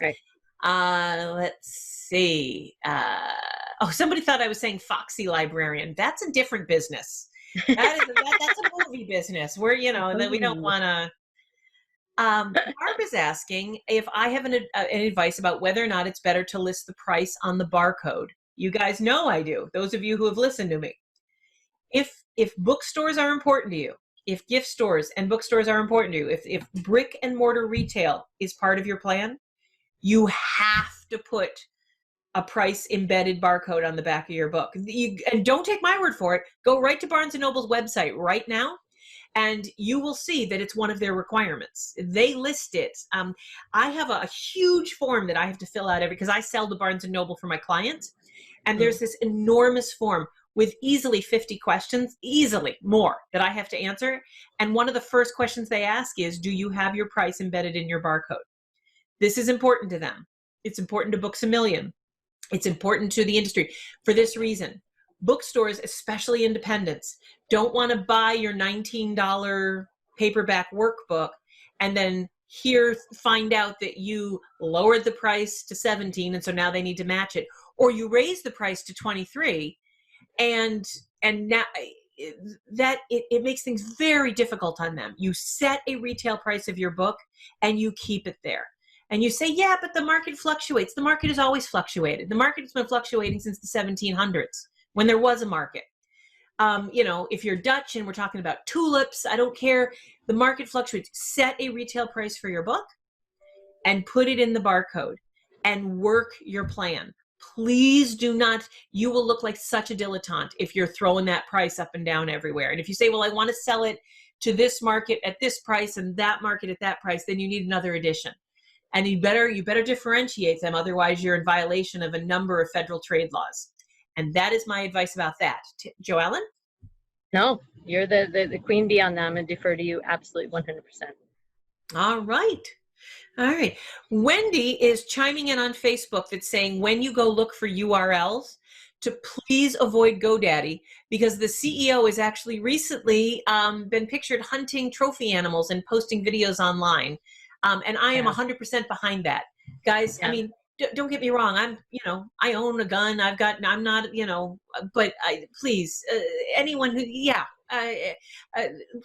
Right. Let's see. Somebody thought I was saying Foxy Librarian. That's a different business. That's a movie business where, that we don't want to. Barb is asking if I have an advice about whether or not it's better to list the price on the barcode. You guys know I do. Those of you who have listened to me. If bookstores are important to you, if gift stores and bookstores are important to you, if brick and mortar retail is part of your plan, you have to put a price embedded barcode on the back of your book. And don't take my word for it. Go right to Barnes & Noble's website right now, and you will see that it's one of their requirements. They list it. I have a huge form that I have to fill out because I sell to Barnes & Noble for my clients. And there's this enormous form with easily 50 questions, easily more, that I have to answer. And one of the first questions they ask is, do you have your price embedded in your barcode? This is important to them. It's important to Books A Million. It's important to the industry for this reason. Bookstores, especially independents, don't want to buy your $19 paperback workbook and then find out that you lowered the price to $17 and so now they need to match it, or you raise the price to $23 and now it makes things very difficult on them. You set a retail price of your book and you keep it there. And you say, yeah, but the market fluctuates. The market has always fluctuated. The market has been fluctuating since the 1700s when there was a market. If you're Dutch and we're talking about tulips, I don't care. The market fluctuates. Set a retail price for your book and put it in the barcode and work your plan. Please do not. You will look like such a dilettante if you're throwing that price up and down everywhere. And if you say, well, I want to sell it to this market at this price and that market at that price, then you need another edition. And you better differentiate them. Otherwise, you're in violation of a number of federal trade laws. And that is my advice about that. Joellen? No, you're the queen bee on them and defer to you absolutely 100%. All right. Wendy is chiming in on Facebook that's saying when you go look for URLs to please avoid GoDaddy because the CEO has actually recently been pictured hunting trophy animals and posting videos online. And I am 100% behind that. Guys, I mean, don't get me wrong. I own a gun. I'm not, but please, anyone who,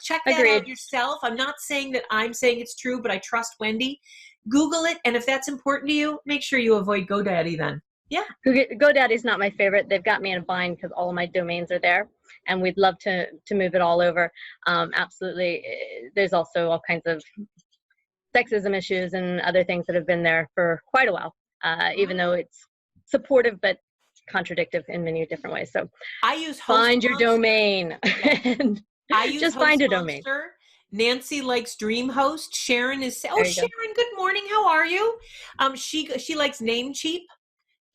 check that out yourself. I'm not saying that I'm saying it's true, but I trust Wendy. Google it. And if that's important to you, make sure you avoid GoDaddy then. Yeah. GoDaddy's not my favorite. They've got me in a bind because all of my domains are there and we'd love to move it all over. Absolutely. There's also all kinds of sexism issues and other things that have been there for quite a while, even though it's supportive but contradictive in many different ways. So I use find your Host Monster. domain and I use just Host find a Monster. domain. Nancy likes DreamHost. Sharon is There you go. Sharon, good morning. How are you? She likes Namecheap.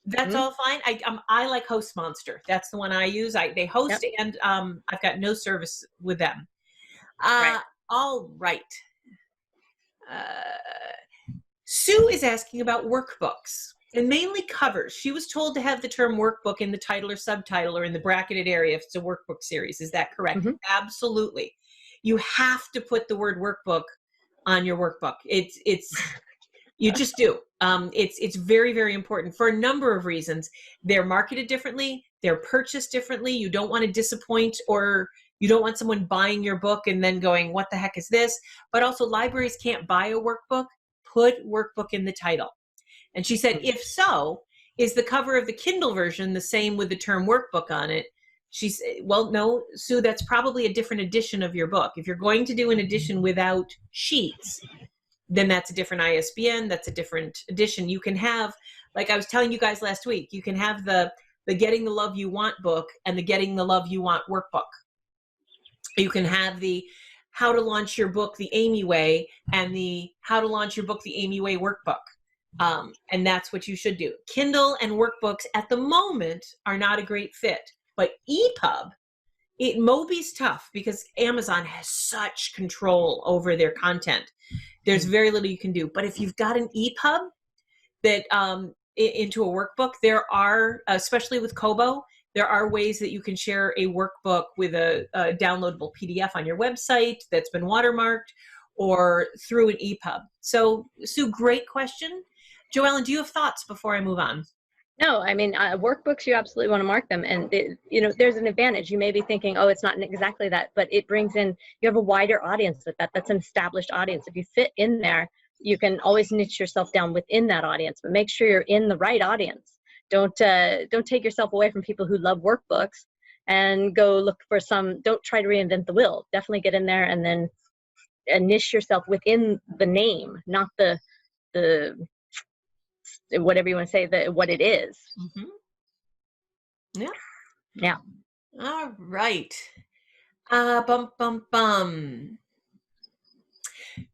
That's all fine. I like Host Monster. That's the one I use. They host Yep. and I've got no service with them. Right. All right. Sue is asking about workbooks and mainly covers. She was told to have the term workbook in the title or subtitle or in the bracketed area if it's a workbook series. Is that correct? Mm-hmm. Absolutely. You have to put the word workbook on your workbook. It's you just do. It's very, very important for a number of reasons. They're marketed differently. They're purchased differently. You don't want to disappoint, or you don't want someone buying your book and then going, what the heck is this? But also libraries can't buy a workbook. Put workbook in the title. And she said, if so, is the cover of the Kindle version the same with the term workbook on it? She said, well, no, Sue, that's probably a different edition of your book. If you're going to do an edition without sheets, then that's a different ISBN. That's a different edition. You can have, like I was telling you guys last week, you can have the Getting the Love You Want book and the Getting the Love You Want workbook. You can have the How to Launch Your Book the Amy Way and the How to Launch Your Book the Amy Way workbook. And that's what you should do. Kindle and workbooks at the moment are not a great fit, but EPUB, Moby's tough because Amazon has such control over their content. There's very little you can do. But if you've got an EPUB that into a workbook, there are, especially with Kobo, there are ways that you can share a workbook with a downloadable PDF on your website that's been watermarked or through an EPUB. So, Sue, great question. Joellen, do you have thoughts before I move on? No, I mean, workbooks, you absolutely want to mark them. And, there's an advantage. You may be thinking, oh, it's not exactly that, but it brings in, you have a wider audience with that. That's an established audience. If you fit in there, you can always niche yourself down within that audience, but make sure you're in the right audience. Don't take yourself away from people who love workbooks and go look for don't try to reinvent the wheel. Definitely get in there and then niche yourself within the name, not the whatever you want to say, what it is. Mm-hmm. Yeah. Yeah. All right. Bum.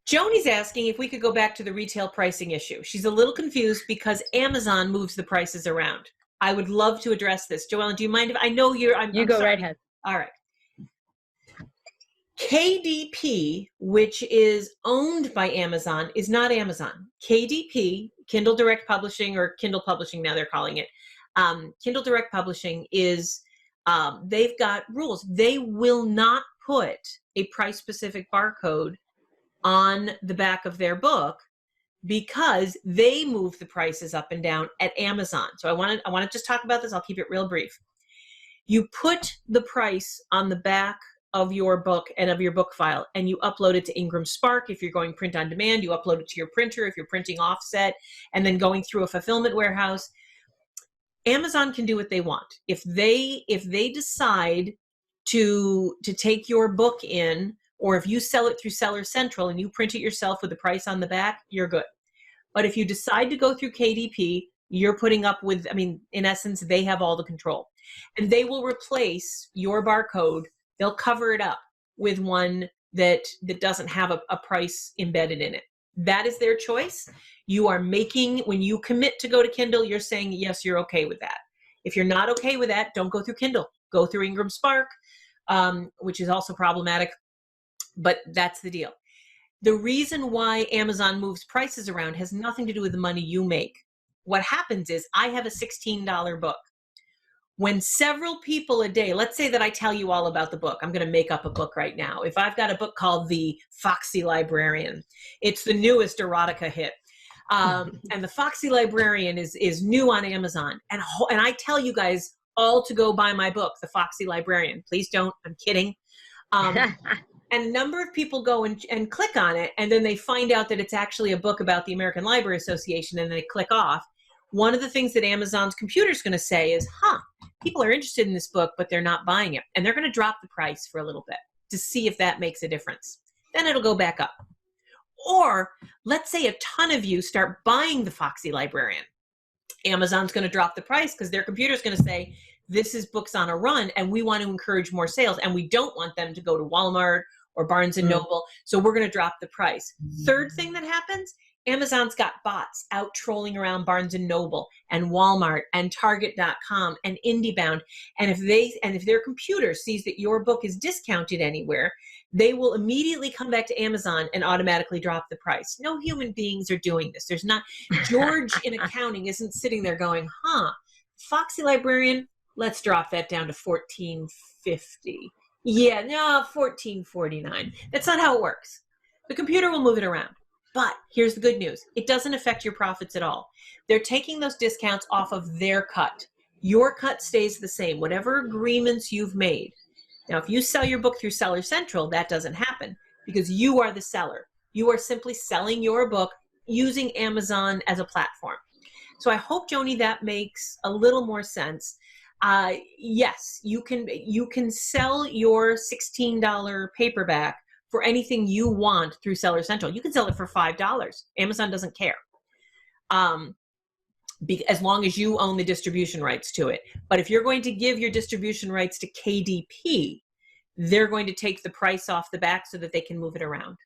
Joni's asking if we could go back to the retail pricing issue. She's a little confused because Amazon moves the prices around. I would love to address this. Joellen, do you mind if I know you're... I'm go sorry. right ahead. All right. KDP, which is owned by Amazon, is not Amazon. KDP, Kindle Direct Publishing, or Kindle Publishing now they're calling it, Kindle Direct Publishing is, they've got rules. They will not put a price-specific barcode on the back of their book because they move the prices up and down at Amazon. So I want to just talk about this. I'll keep it real brief. You put the price on the back of your book and of your book file, and you upload it to Ingram Spark. If you're going print on demand, you upload it to your printer. If you're printing offset and then going through a fulfillment warehouse, Amazon can do what they want. If they decide to take your book in, or if you sell it through Seller Central and you print it yourself with the price on the back, you're good. But if you decide to go through KDP, you're putting up with, in essence, they have all the control. And they will replace your barcode. They'll cover it up with one that doesn't have a price embedded in it. That is their choice. You are making, when you commit to go to Kindle, you're saying, yes, you're okay with that. If you're not okay with that, don't go through Kindle. Go through Ingram Spark, which is also problematic, but that's the deal. The reason why Amazon moves prices around has nothing to do with the money you make. What happens is I have a $16 book. When several people a day, let's say that I tell you all about the book. I'm going to make up a book right now. If I've got a book called The Foxy Librarian, it's the newest erotica hit. And The Foxy Librarian is new on Amazon. And I tell you guys all to go buy my book, The Foxy Librarian. Please don't. I'm kidding. And a number of people go and click on it, and then they find out that it's actually a book about the American Library Association, and they click off. One of the things that Amazon's computer is going to say is, people are interested in this book, but they're not buying it. And they're going to drop the price for a little bit to see if that makes a difference. Then it'll go back up. Or let's say a ton of you start buying the Foxy Librarian. Amazon's going to drop the price because their computer's going to say, this is books on a run, and we want to encourage more sales, and we don't want them to go to Walmart or Barnes and Noble, so we're going to drop the price. Third thing that happens, Amazon's got bots out trolling around Barnes and Noble and Walmart and Target.com and IndieBound, and if their computer sees that your book is discounted anywhere, they will immediately come back to Amazon and automatically drop the price. No human beings are doing this. There's not, George in accounting isn't sitting there going, Foxy Librarian, let's drop that down to $14.50. Yeah, no, $14.49. That's not how it works. The computer will move it around. But here's the good news. It doesn't affect your profits at all. They're taking those discounts off of their cut. Your cut stays the same, whatever agreements you've made. Now, if you sell your book through Seller Central, that doesn't happen because you are the seller. You are simply selling your book using Amazon as a platform. So I hope, Joni, that makes a little more sense. Yes, you can sell your $16 paperback for anything you want through Seller Central. You can sell it for $5. Amazon doesn't care. As long as you own the distribution rights to it. But if you're going to give your distribution rights to KDP, they're going to take the price off the back so that they can move it around.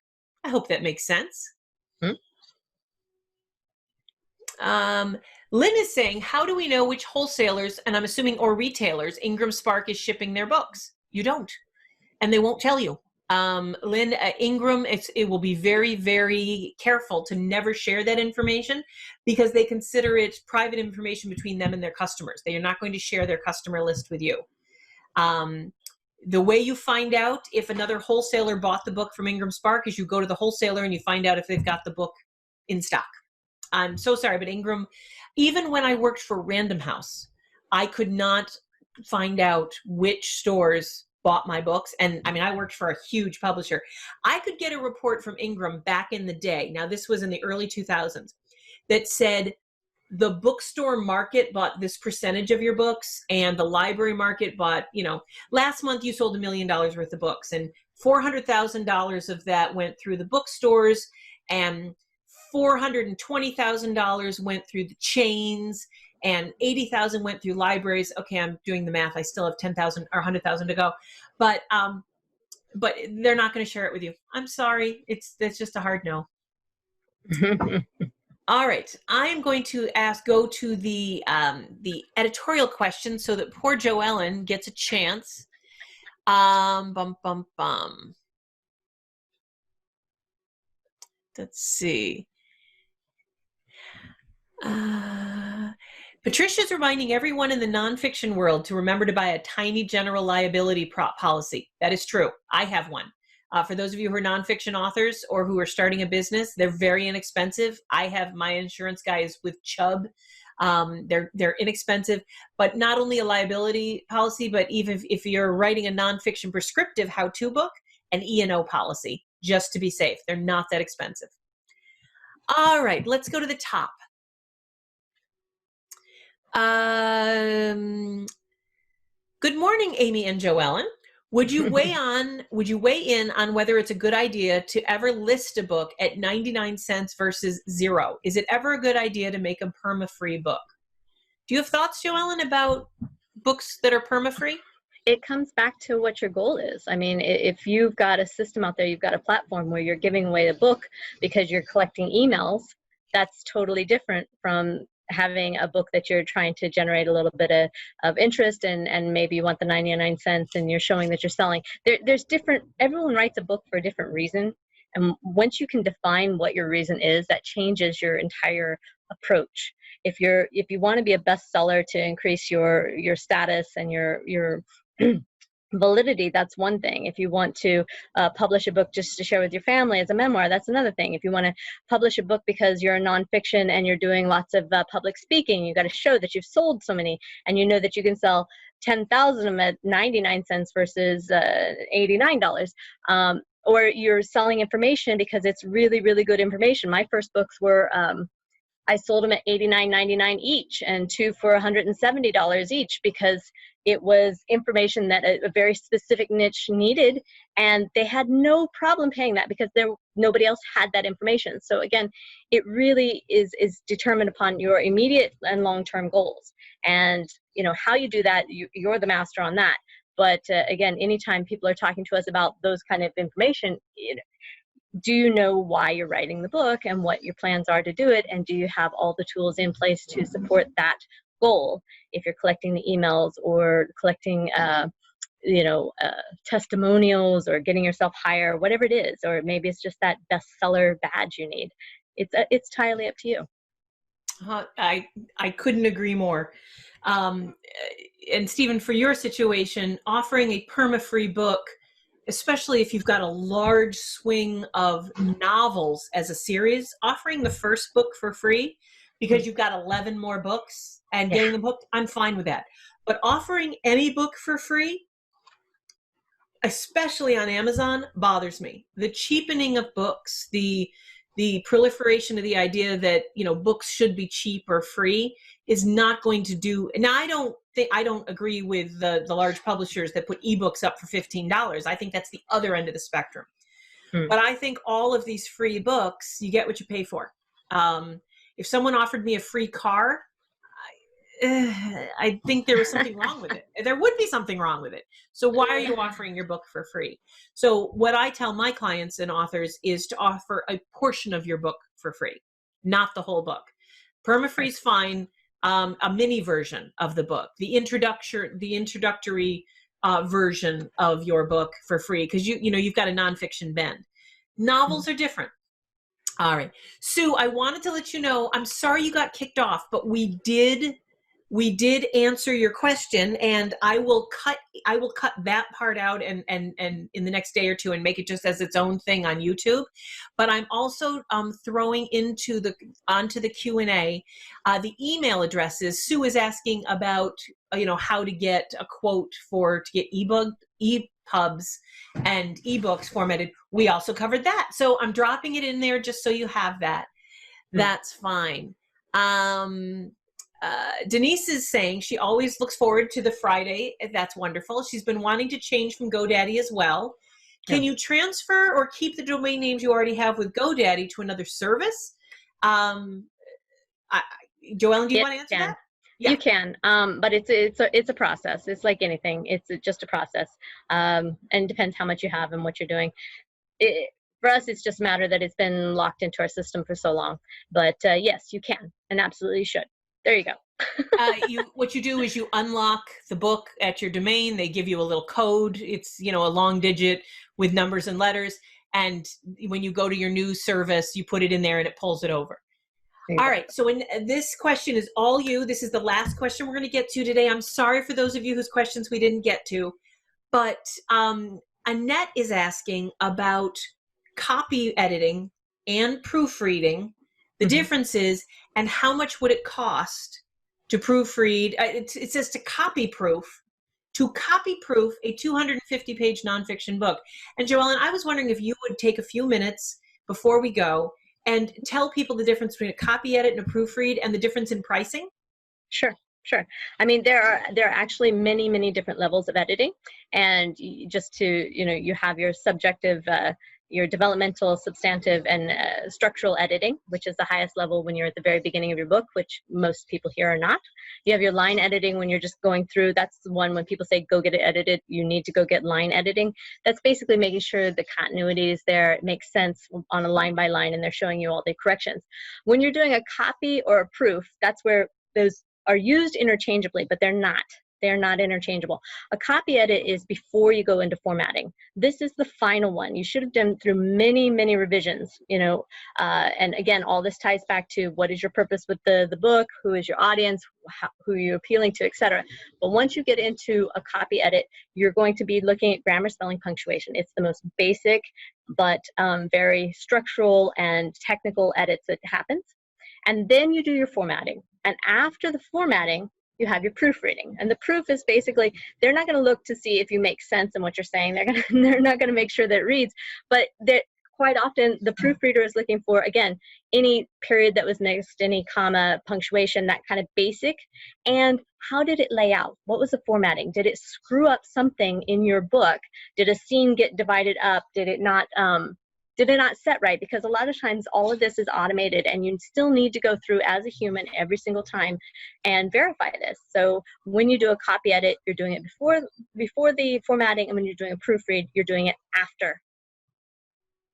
I hope that makes sense. Lynn is saying, how do we know which wholesalers, and I'm assuming, or retailers, Ingram Spark is shipping their books? You don't. And they won't tell you. Lynn, Ingram, it will be very, very careful to never share that information because they consider it private information between them and their customers. They are not going to share their customer list with you. The way you find out if another wholesaler bought the book from Ingram Spark is you go to the wholesaler and you find out if they've got the book in stock. I'm so sorry, but Ingram, even when I worked for Random House, I could not find out which stores bought my books. And I mean, I worked for a huge publisher. I could get a report from Ingram back in the day. Now, this was in the early 2000s that said the bookstore market bought this percentage of your books and the library market bought, last month you sold $1 million worth of books and $400,000 of that went through the bookstores and $420,000 went through the chains and 80,000 went through libraries. Okay, I'm doing the math. I still have 10,000 or 100,000 to go, but they're not going to share it with you. I'm sorry. That's just a hard no. All right, I am going to go to the editorial question so that poor Joellen gets a chance. Let's see. Patricia's reminding everyone in the nonfiction world to remember to buy a tiny general liability policy. That is true. I have one. For those of you who are nonfiction authors or who are starting a business, they're very inexpensive. I have my insurance guys with Chubb. They're inexpensive, but not only a liability policy, but even if you're writing a nonfiction prescriptive how-to book, an E&O policy, just to be safe. They're not that expensive. All right, let's go to the top. Good morning, Amy and Joellen. Would you weigh in on whether it's a good idea to ever list a book at 99 cents versus $0? Is it ever a good idea to make a perma-free book? Do you have thoughts, Joellen, about books that are perma-free? It comes back to what your goal is. I mean, if you've got a system out there, you've got a platform where you're giving away a book because you're collecting emails, that's totally different from having a book that you're trying to generate a little bit of interest and maybe you want the 99 cents and you're showing that you're selling. There's different, everyone writes a book for a different reason. And once you can define what your reason is, that changes your entire approach. If you want to be a bestseller to increase your status and your validity, that's one thing. If you want to publish a book just to share with your family as a memoir, that's another thing. If you want to publish a book because you're a nonfiction and you're doing lots of public speaking, you got to show that you've sold so many and you know that you can sell 10,000 of them at 99 cents versus $89. Or you're selling information because it's really, really good information. My first books were, I sold them at $89.99 each and 2 for $170 each because it was information that a very specific niche needed, and they had no problem paying that because nobody else had that information. So again, it really is determined upon your immediate and long-term goals. And how you do that, you're the master on that. But again, anytime people are talking to us about those kind of information, do you know why you're writing the book and what your plans are to do it? And do you have all the tools in place to support that goal? If you're collecting the emails or collecting, testimonials or getting yourself higher, whatever it is, or maybe it's just that bestseller badge you need. It's entirely up to you. I couldn't agree more. And Stephen, for your situation, offering a perma-free book, especially if you've got a large swing of novels as a series, offering the first book for free because you've got 11 more books and getting them hooked, I'm fine with that. But offering any book for free, especially on Amazon, bothers me. The cheapening of books, the proliferation of the idea that books should be cheap or free is not going to do. Now, I don't agree with the large publishers that put ebooks up for $15. I think that's the other end of the spectrum. But I think all of these free books, you get what you pay for. If someone offered me a free car, I think there was something wrong with it. There would be something wrong with it. So why are you offering your book for free? So what I tell my clients and authors is to offer a portion of your book for free, not the whole book. Permafree is fine. A mini version of the book, the introductory version of your book for free, because you've got a nonfiction bend. Novels are different. All right, Sue, I wanted to let you know, I'm sorry you got kicked off, but we did answer your question, and I will cut that part out and in the next day or two and make it just as its own thing on YouTube. But I'm also throwing onto the Q&A the email addresses. Sue is asking about how to get a quote to get EPUBs and ebooks formatted. We also covered that, so I'm dropping it in there just so you have that. That's fine. Denise is saying she always looks forward to the Friday. That's wonderful. She's been wanting to change from GoDaddy as well. Can you transfer or keep the domain names you already have with GoDaddy to another service? Joellen, do you want to answer that? Yeah. You can, but it's a process. It's like anything. It's just a process, and it depends how much you have and what you're doing. For us, it's just a matter that it's been locked into our system for so long. But yes, you can, and absolutely should. There you go. What you do is you unlock the book at your domain. They give you a little code. It's a long digit with numbers and letters. And when you go to your news service, you put it in there and it pulls it over. All right. So this question is all you. This is the last question we're going to get to today. I'm sorry for those of you whose questions we didn't get to. But Annette is asking about copy editing and proofreading, the differences, and how much would it cost to proofread. It says to copy proof a 250-page nonfiction book. And Joellen, I was wondering if you would take a few minutes before we go and tell people the difference between a copy edit and a proofread and the difference in pricing. Sure. I mean, there are actually many, many different levels of editing, and just to you have your subjective, your developmental, substantive, and structural editing, which is the highest level when you're at the very beginning of your book, which most people here are not. You have your line editing when you're just going through. That's the one when people say go get it edited, you need to go get line editing. That's basically making sure the continuity is there, it makes sense on a line by line, and they're showing you all the corrections. When you're doing a copy or a proof, that's where those are used interchangeably, but they're not. They're not interchangeable. A copy edit is before you go into formatting. This is the final one. You should have done through many, many revisions, and again, all this ties back to what is your purpose with the book, who is your audience, who you're appealing to, etc. But once you get into a copy edit, you're going to be looking at grammar, spelling, punctuation. It's the most basic, but very structural and technical edits that happens. And then you do your formatting. And after the formatting, you have your proofreading. And the proof is basically, they're not going to look to see if you make sense in what you're saying. They're not going to make sure that it reads. But quite often, the proofreader is looking for, again, any period that was missed, any comma, punctuation, that kind of basic. And how did it lay out? What was the formatting? Did it screw up something in your book? Did a scene get divided up? Did it not Did it not set right? Because a lot of times all of this is automated and you still need to go through as a human every single time and verify this. So when you do a copy edit, you're doing it before the formatting, and when you're doing a proofread, you're doing it after.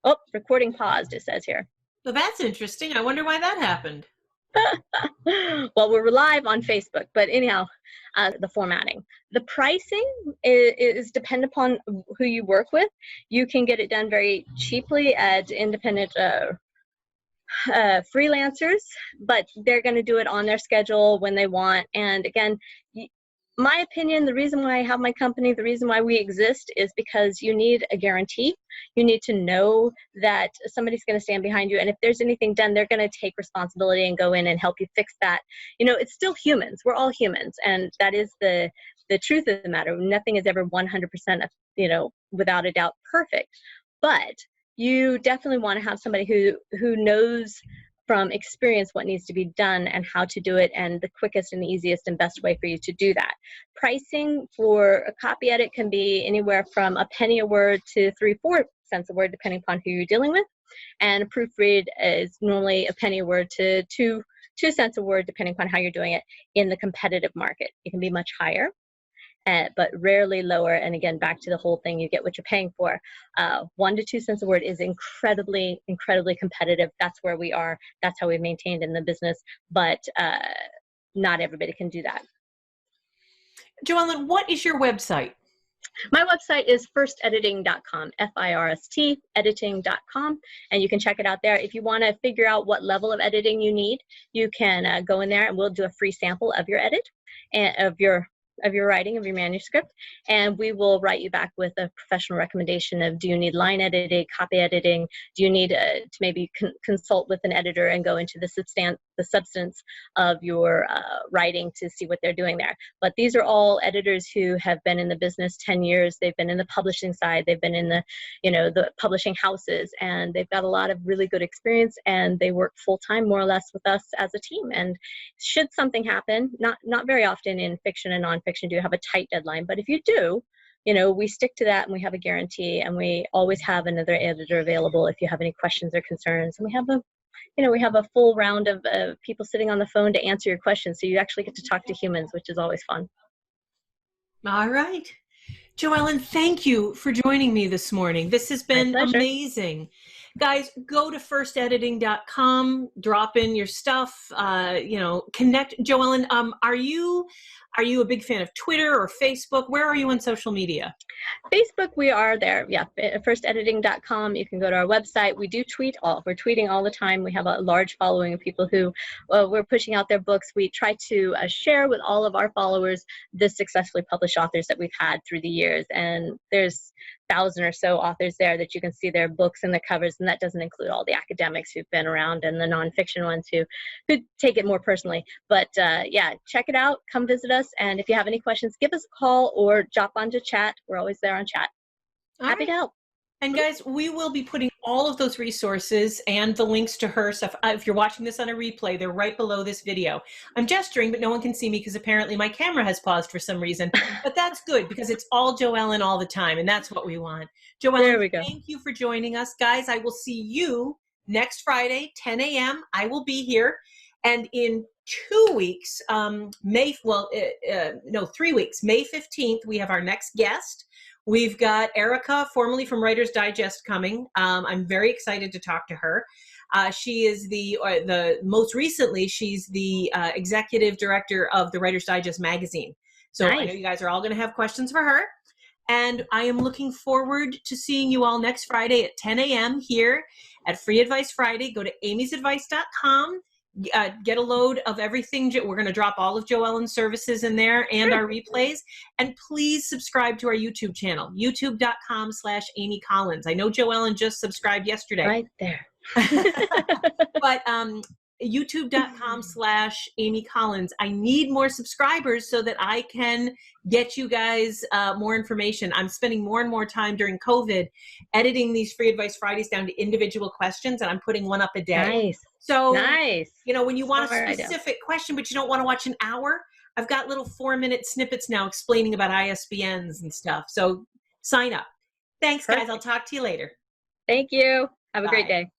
Oh, recording paused, it says here. So that's interesting. I wonder why that happened. Well, we're live on Facebook, but anyhow, the formatting. The pricing is dependent upon who you work with. You can get it done very cheaply at independent freelancers, but they're going to do it on their schedule when they want. And again, my opinion, the reason why I have my company, the reason why we exist is because you need a guarantee. You need to know that somebody's going to stand behind you. And if there's anything done, they're going to take responsibility and go in and help you fix that. You know, it's still humans. We're all humans. And that is the truth of the matter. Nothing is ever 100%, you know, without a doubt perfect. But you definitely want to have somebody who knows from experience what needs to be done and how to do it, and the quickest and easiest and best way for you to do that. Pricing for a copy edit can be anywhere from a penny a word to 3-4 cents a word, depending upon who you're dealing with. And a proofread is normally a penny a word to 2 cents a word, depending upon how you're doing it in the competitive market. It can be much higher, but rarely lower. And again, back to the whole thing, you get what you're paying for. 1 to 2 cents a word is incredibly, incredibly competitive. That's where we are. That's how we've maintained in the business. But not everybody can do that. Joellen, what is your website? My website is firstediting.com, FIRST editing.com, and you can check it out there. If you want to figure out what level of editing you need, you can go in there and we'll do a free sample of your edit and of your writing, of your manuscript, and we will write you back with a professional recommendation of, do you need line editing, copy editing, do you need to maybe consult with an editor and go into the substance of your writing to see what they're doing there. But these are all editors who have been in the business 10 years. They've been in the publishing side. They've been in the, you know, the publishing houses, and they've got a lot of really good experience, and they work full-time more or less with us as a team. And should something happen, not very often in fiction and nonfiction do you have a tight deadline, but if you do, you know, we stick to that, and we have a guarantee, and we always have another editor available if you have any questions or concerns. And we have a full round of people sitting on the phone to answer your questions, so you actually get to talk to humans, which is always fun. All right. Joellen, thank you for joining me this morning. This has been amazing. Guys, go to firstediting.com, drop in your stuff, connect. Joellen, are you a big fan of Twitter or Facebook? Where are you on social media? Facebook, we are there. Yeah, firstediting.com. You can go to our website. We do tweet. We're tweeting all the time. We have a large following of people who we're pushing out their books. We try to share with all of our followers the successfully published authors that we've had through the years. And there's 1,000 or so authors there that you can see their books and the covers, and that doesn't include all the academics who've been around and the nonfiction ones who take it more personally. But yeah, check it out. Come visit us. And if you have any questions, give us a call or drop onto chat. We're always there on chat. Happy to help. And guys, we will be putting all of those resources and the links to her stuff. If you're watching this on a replay, they're right below this video. I'm gesturing, but no one can see me because apparently my camera has paused for some reason. But that's good because it's all Joellen all the time, and that's what we want. Joellen, thank you for joining us. Guys, I will see you next Friday, 10 a.m. I will be here. And in 2 weeks, 3 weeks, May 15th, we have our next guest. We've got Erica, formerly from Writer's Digest, coming. I'm very excited to talk to her. She is most recently, she's the executive director of the Writer's Digest magazine. So nice. I know you guys are all going to have questions for her. And I am looking forward to seeing you all next Friday at 10 a.m. here at Free Advice Friday. Go to amysadvice.com. Get a load of everything. We're going to drop all of Joellen's services in there and our replays. And please subscribe to our YouTube channel, youtube.com/Amy Collins. I know Joellen just subscribed yesterday. Right there. But youtube.com/Amy Collins. I need more subscribers so that I can get you guys more information. I'm spending more and more time during COVID editing these Free Advice Fridays down to individual questions, and I'm putting one up a day. Nice. So, nice. You know, when you want a specific question, but you don't want to watch an hour, I've got little 4-minute snippets now explaining about ISBNs and stuff. So sign up. Thanks, guys. I'll talk to you later. Thank you. Have a great Bye. day.